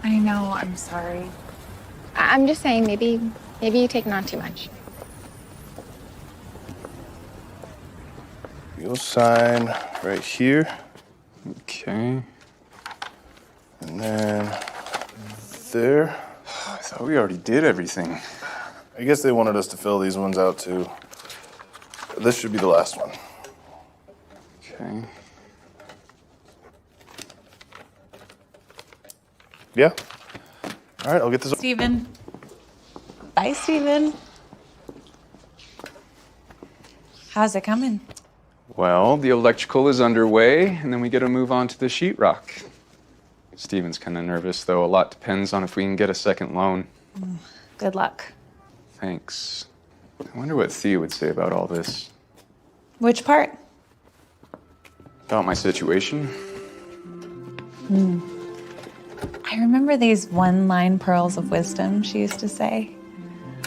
I know, I'm sorry. I'm just saying, maybe you've taken on too much. You'll sign right here, Okay. and then there. I thought we already did everything. I guess they wanted us to fill these ones out too. This should be the last one. Okay. Yeah? All right, I'll get this. Steven. Bye, Steven. How's it coming? Well, the electrical is underway, and then we get to move on to the sheetrock. Steven's kind of nervous, though. A lot depends on if we can get a second loan. Good luck. Thanks. I wonder what Thea would say about all this. Which part? About my situation. I remember these one-line pearls of wisdom she used to say.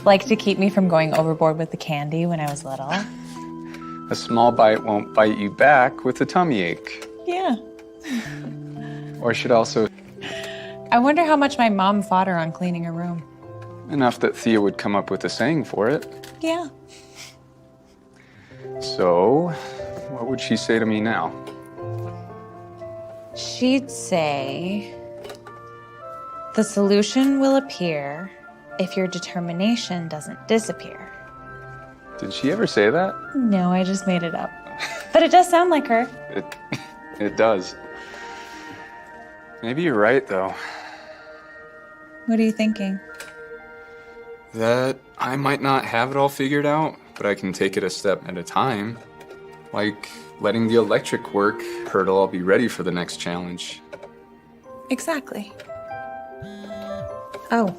Like to keep me from going overboard with the candy when I was little. A small bite won't bite you back with a tummy ache. Yeah. Or should also I wonder how much my mom fought her on cleaning her room. enough that Thea would come up with a saying for it. Yeah. So, what would she say to me now? She'd say, the solution will appear if your determination doesn't disappear. Did she ever say that? No, I just made it up. But it does sound like her. It does. Maybe you're right, though. What are you thinking? That I might not have it all figured out, but I can take it a step at a time. Like letting the electric work hurdle, I'll be ready for the next challenge. Exactly. Oh.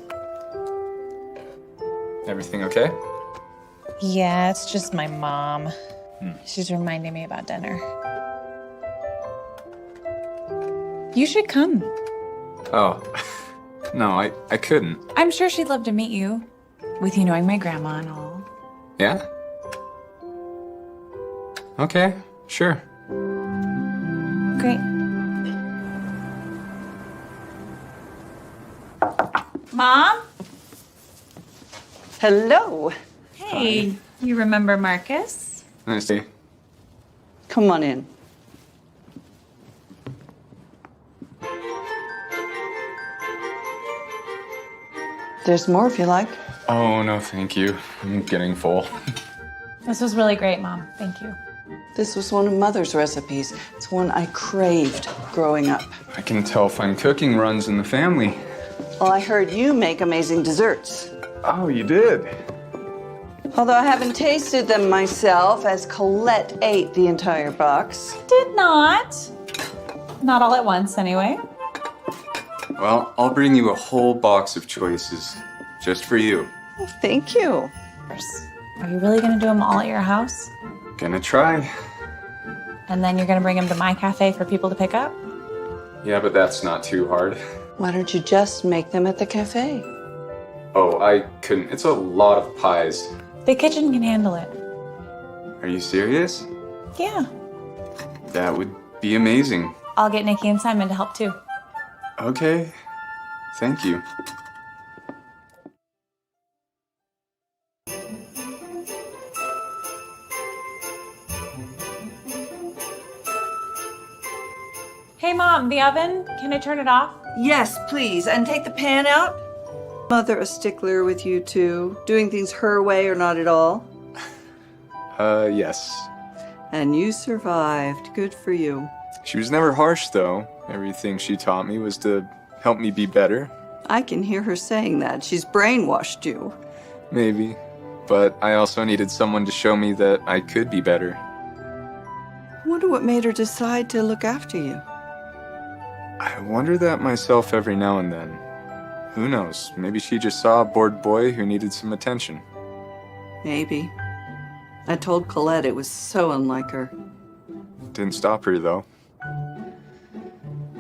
Everything okay? Yeah, it's just my mom. She's reminding me about dinner. You should come. Oh. No, I couldn't. I'm sure she'd love to meet you, with you knowing my grandma and all. Yeah? Okay, sure. Great. Mom? Hello. Hey, you remember Marcus? Nice day. Come on in. There's more if you like. Oh, no, thank you. I'm getting full. This was really great, Mom. Thank you. This was one of Mother's recipes. It's one I craved growing up. I can tell fine cooking runs in the family. Well, I heard you make amazing desserts. Oh, you did? Although I haven't tasted them myself, as Colette ate the entire box. Did not. Not all at once, anyway. Well, I'll bring you a whole box of choices, just for you. Well, thank you. Are you really gonna do them all at your house? Gonna try. And then you're gonna bring them to my cafe for people to pick up? Yeah, but that's not too hard. Why don't you just make them at the cafe? Oh, I couldn't. It's a lot of pies. The kitchen can handle it. Are you serious? Yeah. That would be amazing. I'll get Nikki and Simon to help too. Okay. Thank you. Hey, Mom, the oven? Can I turn it off? Yes, please. And take the pan out. Mother a stickler with you too, doing things her way or not at all. Yes. And you survived. Good for you. She was never harsh, though. Everything she taught me was to help me be better. I can hear her saying that. She's brainwashed you. Maybe. But I also needed someone to show me that I could be better. I wonder what made her decide to look after you. I wonder that myself every now and then. Who knows? Maybe she just saw a bored boy who needed some attention. Maybe. I told Colette it was so unlike her. Didn't stop her, though.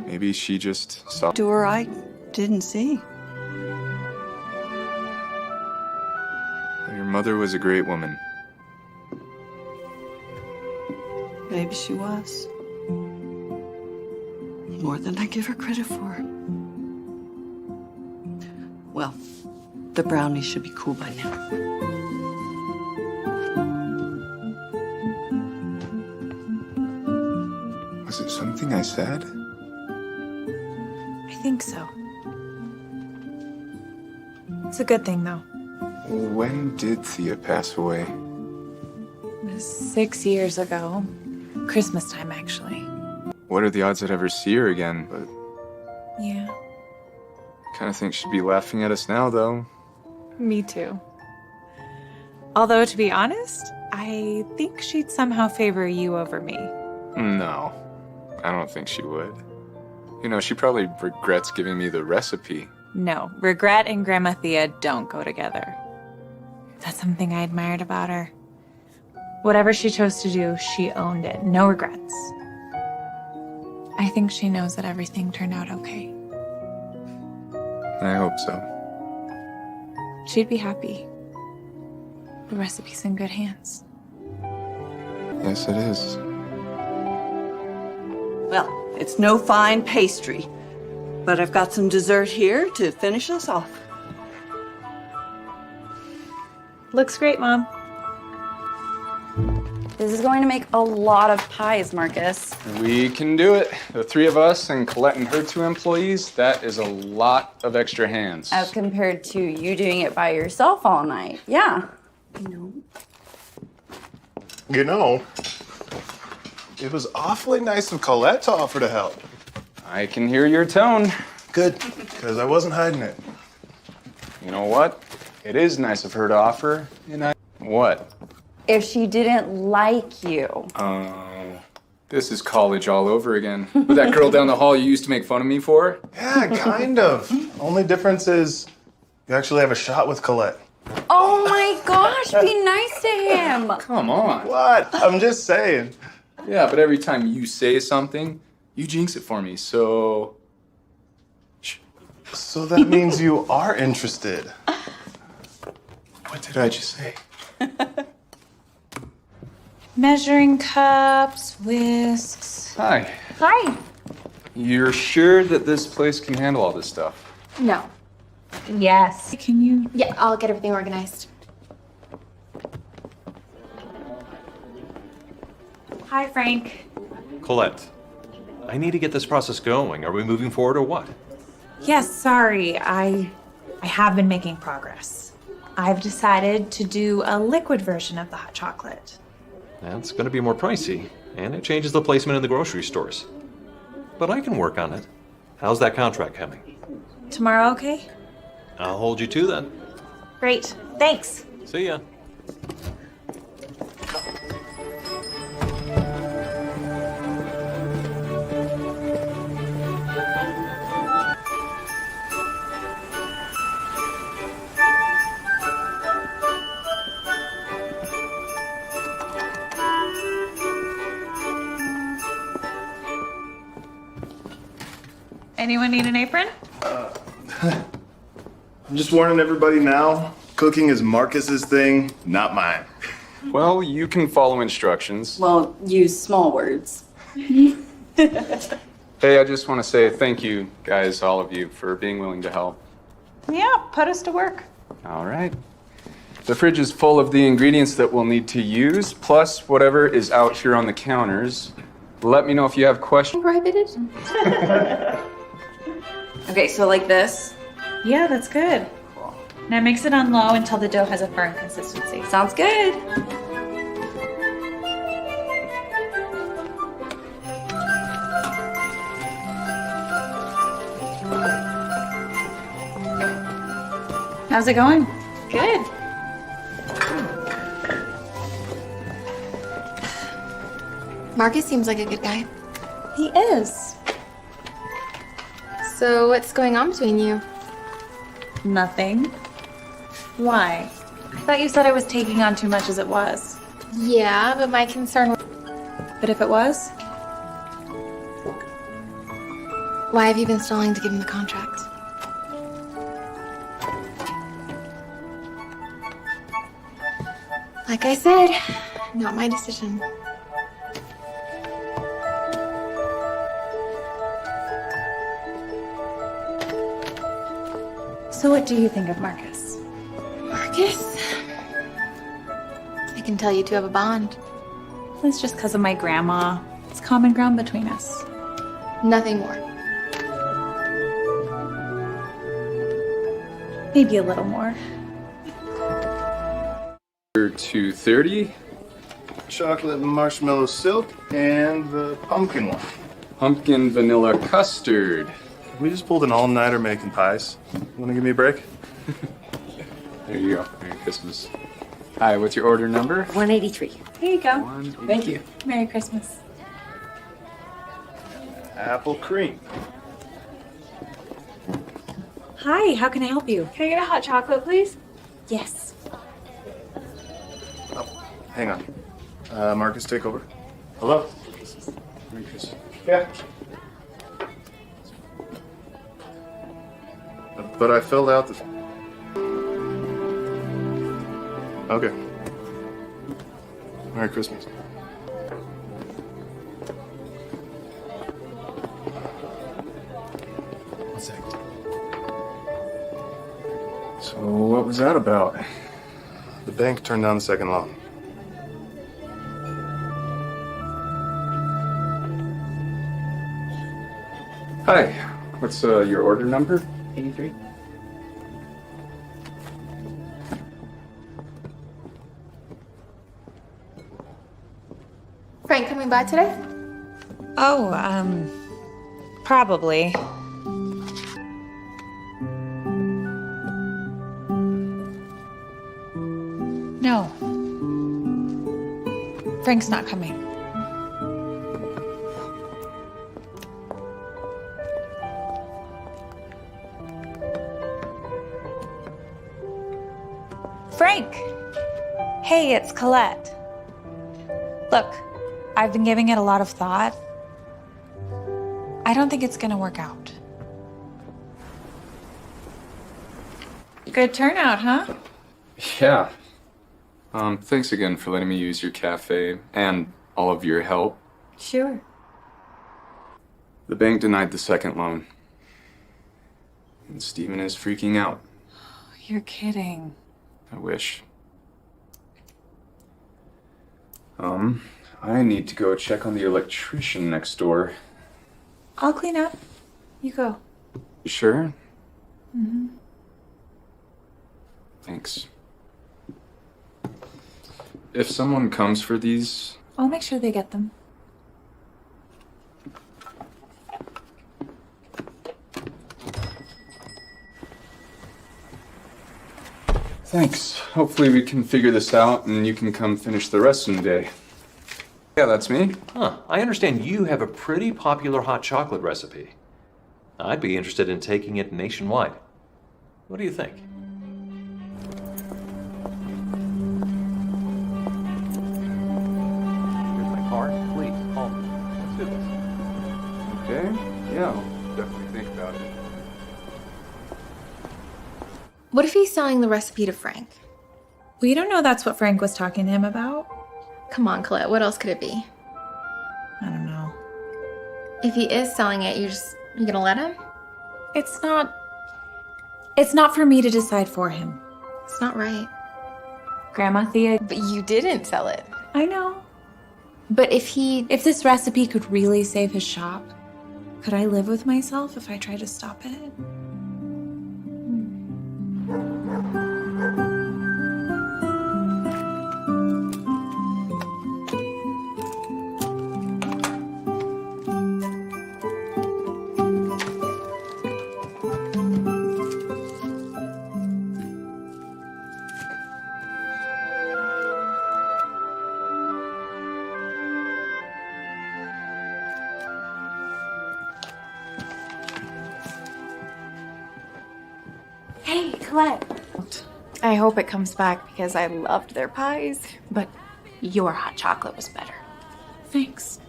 Maybe she just saw... To her, I didn't see. Your mother was a great woman. Maybe she was. More than I give her credit for. Well, the brownie should be cool by now. Was it something I said? I think so. It's a good thing, though. When did Thea pass away? It was 6 years ago. Christmas time, actually. What are the odds I'd ever see her again? But Yeah. kind of think she'd be laughing at us now, though. Me too. Although, to be honest, I think she'd somehow favor you over me. No, I don't think she would. You know, she probably regrets giving me the recipe. No, regret and Grandma Thea don't go together. That's something I admired about her. Whatever she chose to do, she owned it. No regrets. I think she knows that everything turned out okay. I hope so. She'd be happy. The recipe's in good hands. Yes, it is. Well, it's no fine pastry, but I've got some dessert here to finish us off. Looks great, Mom. This is going to make a lot of pies, Marcus. We can do it. The three of us and Colette and her 2 employees, that is a lot of extra hands. As compared to you doing it by yourself all night. Yeah. You know, it was awfully nice of Colette to offer to help. I can hear your tone. Good, because I wasn't hiding it. You know what? It is nice of her to offer, and What? If she didn't like you. Oh, this is college all over again. With that girl down the hall you used to make fun of me for? Yeah, kind of. Only difference is you actually have a shot with Colette. Oh my gosh, be nice to him. Come on. What? I'm just saying. Yeah, but every time you say something, you jinx it for me, so... So that means you are interested. What did I just say? Measuring cups, whisks. Hi. Hi. You're sure that this place can handle all this stuff? No. Yes. Can you? Yeah, I'll get everything organized. Hi, Frank. Colette, I need to get this process going. Are we moving forward or what? Yes, sorry. I have been making progress. I've decided to do a liquid version of the hot chocolate. That's going to be more pricey, and it changes the placement in the grocery stores. But I can work on it. How's that contract coming? Tomorrow, okay? I'll hold you to that. Great. Thanks. See ya. Anyone need an apron? I'm just warning everybody now, cooking is Marcus's thing, not mine. Well, you can follow instructions. Well, use small words. Hey, I just want to say thank you, guys, all of you, for being willing to help. Yeah, put us to work. All right. The fridge is full of the ingredients that we'll need to use, plus whatever is out here on the counters. Let me know if you have questions. Prohibited? Okay, so like this. Yeah, that's good. Now mix it on low until the dough has a firm consistency. Sounds good. How's it going? Good. Marcus seems like a good guy. He is. So what's going on between you? Nothing. Why? I thought you said I was taking on too much as it was. Yeah, but my concern... But if it was? Why have you been stalling to give him the contract? Like I said, not my decision. So what do you think of Marcus? Marcus? I can tell you two have a bond. It's just because of my grandma. It's common ground between us. Nothing more. Maybe a little more. 230. Chocolate marshmallow silk and the pumpkin one. Pumpkin vanilla custard. We just pulled an all-nighter making pies. Want to give me a break? There you go. Merry Christmas. Hi, what's your order number? 183. Here you go. Thank you. Merry Christmas. Apple cream. Hi, how can I help you? Can I get a hot chocolate, please? Yes. Hang on. Marcus, take over. Hello? Merry Christmas. Yeah. But I filled out the... Okay. Merry Christmas. One sec. So what was that about? The bank turned down the second loan. Hi. What's your order number? 83. Frank coming by today? Oh, probably. No. Frank's not coming. Frank! Hey, it's Colette. Look, I've been giving it a lot of thought. I don't think it's gonna work out. Good turnout, huh? Yeah. Thanks again for letting me use your cafe and all of your help. Sure. The bank denied the second loan. And Steven is freaking out. You're kidding. I wish. I need to go check on the electrician next door. I'll clean up. You go. You sure? Mm-hmm. Thanks. If someone comes for these, I'll make sure they get them. thanks. Hopefully we can figure this out and you can come finish the rest of the day. Yeah, that's me. Huh. I understand you have a pretty popular hot chocolate recipe. I'd be interested in taking it nationwide. What do you think? Here's my card. Please, call me. Let's do this. Okay. Yeah, I'll definitely think about it. What if he's selling the recipe to Frank? We don't know that's what Frank was talking to him about. Come on, Colette, what else could it be? I don't know. If he is selling it, you gonna let him? It's not for me to decide for him. It's not right. Grandma Thea. But you didn't sell it. I know. But if this recipe could really save his shop, could I live with myself if I try to stop it? Hey, Colette. I hope it comes back because I loved their pies, but your hot chocolate was better. Thanks.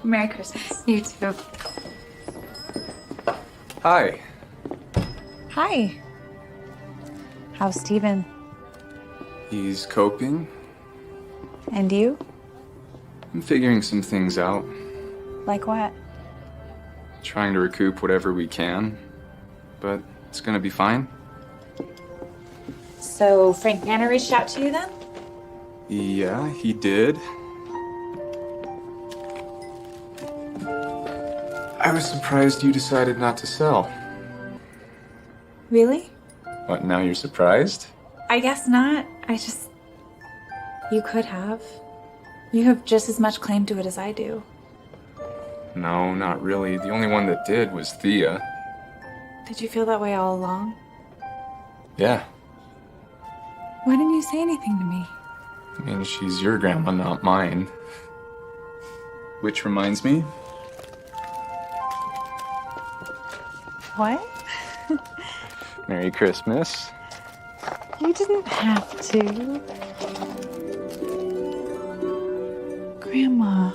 Merry Christmas. You too. Hi. Hi. How's Steven? He's coping. And you? I'm figuring some things out. Like what? Trying to recoup whatever we can. But it's gonna be fine. So Frank Banner reached out to you then? Yeah, he did. I was surprised you decided not to sell. Really? What, now you're surprised? I guess not. You could have. You have just as much claim to it as I do. No, not really. The only one that did was Thea. Did you feel that way all along? Yeah. Why didn't you say anything to me? I mean, she's your grandma, not mine. Which reminds me. What? Merry Christmas. You didn't have to. Grandma.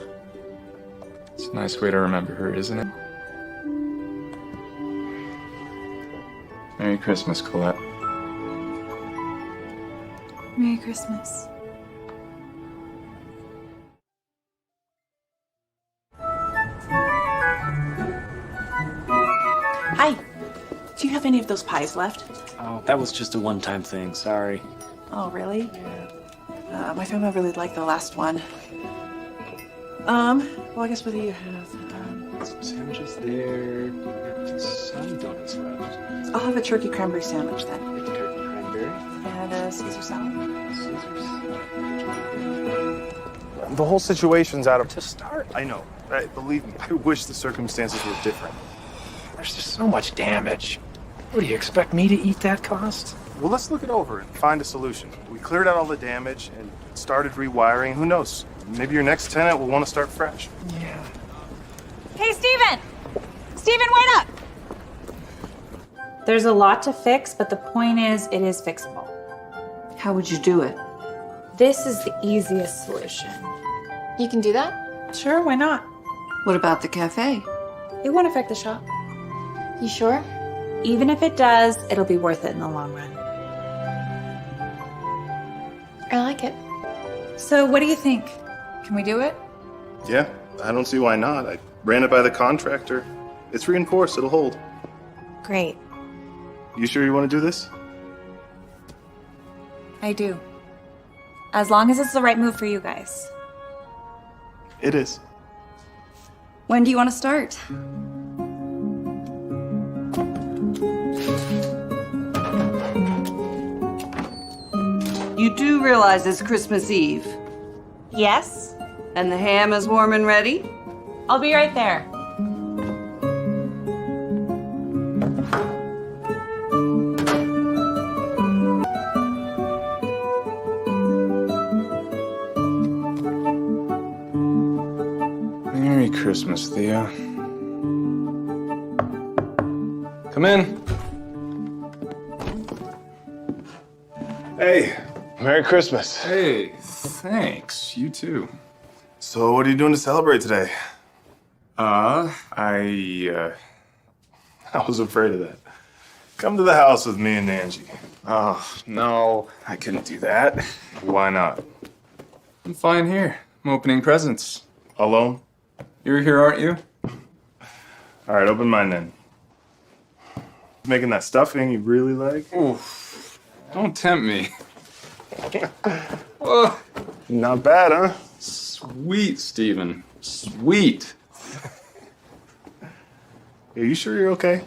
It's a nice way to remember her, isn't it? Merry Christmas, Colette. Merry Christmas. Hi. Do you have any of those pies left? Oh, that was just a one-time thing. Sorry. Oh, really? My family really liked the last one. Well, I guess what do you have? Some sandwiches there. Some donuts left. I'll have a turkey cranberry sandwich then. Turkey cranberry. And a Caesar salad. The whole situation's out of... To start? I know. Believe me, I wish the circumstances were different. There's just so much damage. What, do you expect me to eat that cost? Well, let's look it over and find a solution. We cleared out all the damage and started rewiring. Who knows? Maybe your next tenant will want to start fresh. Yeah. Hey, Steven! Steven, wait up! There's a lot to fix, but the point is, it is fixable. How would you do it? This is the easiest solution. You can do that? Sure, why not? What about the cafe? It won't affect the shop. You sure? Even if it does, it'll be worth it in the long run. I like it. So what do you think? Can we do it? Yeah, I don't see why not. I ran it by the contractor. It's reinforced. It'll hold. Great. You sure you want to do this? I do. As long as it's the right move for you guys. It is. When do you want to start? You do realize it's Christmas Eve, Yes? and the ham is warm and ready? I'll be right there. Merry Christmas, Thea. Come in. Hey, Merry Christmas. Hey, thanks. You too. So, what are you doing to celebrate today? I was afraid of that. Come to the house with me and Angie. Oh, no, I couldn't do that. Why not? I'm fine here. I'm opening presents. Alone? You're here, aren't you? All right, open mine then. Making that stuffing you really like? Oof. Don't tempt me. Whoa. Not bad, huh? Sweet, Steven. Sweet. Are you sure you're okay?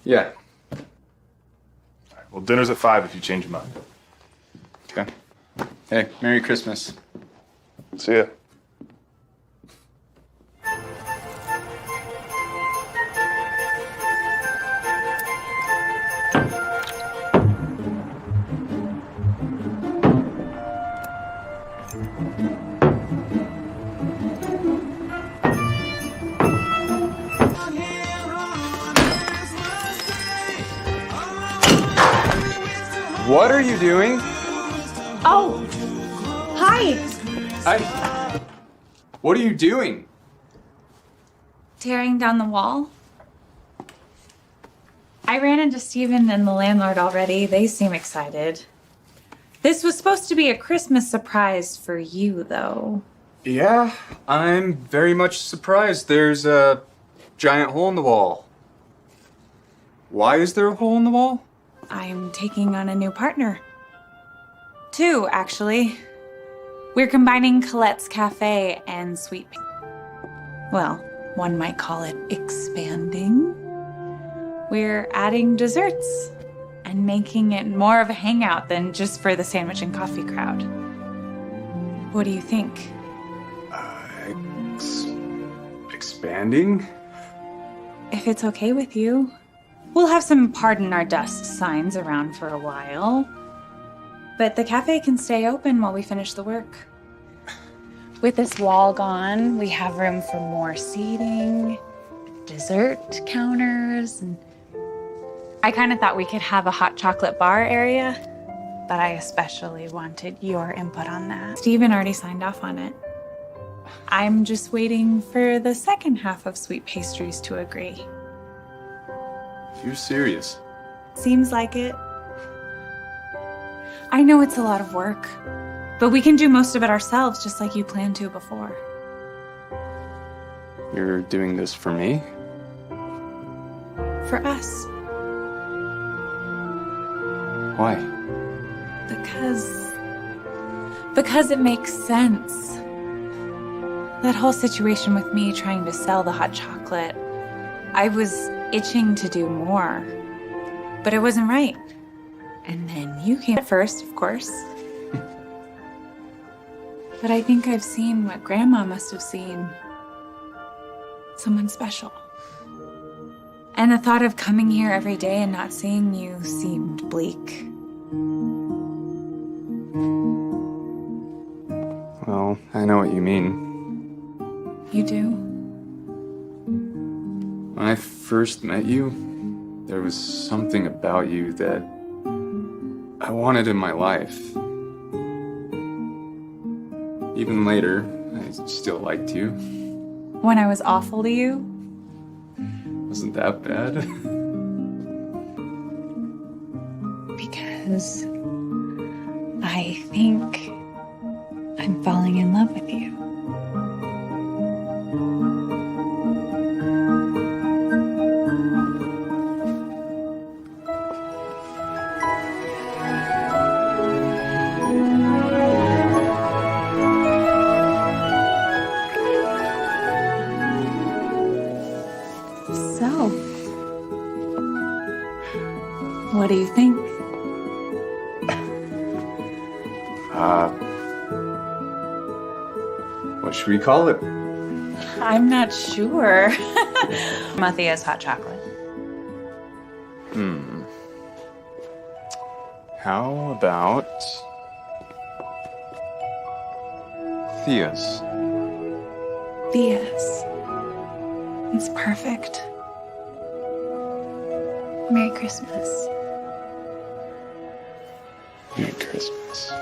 Yeah. All right, well, dinner's at 5 if you change your mind. Okay. Hey, Merry Christmas. See ya. What are you doing? Oh! Hi! What are you doing? Tearing down the wall? I ran into Steven and the landlord already. They seem excited. This was supposed to be a Christmas surprise for you, though. Yeah, I'm very much surprised. There's a giant hole in the wall. Why is there a hole in the wall? I'm taking on a new partner. 2, actually. We're combining Colette's Cafe and Sweet Pea. Well, one might call it expanding. We're adding desserts and making it more of a hangout than just for the sandwich and coffee crowd. What do you think? Expanding? If it's okay with you. We'll have some pardon our dust signs around for a while. But the cafe can stay open while we finish the work. With this wall gone, we have room for more seating, dessert counters, and I kind of thought we could have a hot chocolate bar area, but I especially wanted your input on that. Steven already signed off on it. I'm just waiting for the second half of sweet pastries to agree. You're serious. Seems like it. I know it's a lot of work, but we can do most of it ourselves, just like you planned to before. You're doing this for me? For us. Why? Because it makes sense. That whole situation with me trying to sell the hot chocolate, I was itching to do more, but it wasn't right. And then you came first, of course. But I think I've seen what Grandma must have seen. Someone special. And the thought of coming here every day and not seeing you seemed bleak. Well, I know what you mean. You do? When I first met you, there was something about you that I wanted in my life. Even later, I still liked you. When I was awful to you? Wasn't that bad? Because I think I'm falling in love with you. So, what do you think? What should we call it? I'm not sure. Matthia's hot chocolate. How about Thea's? Thea's. It's perfect. Merry Christmas. Merry Christmas.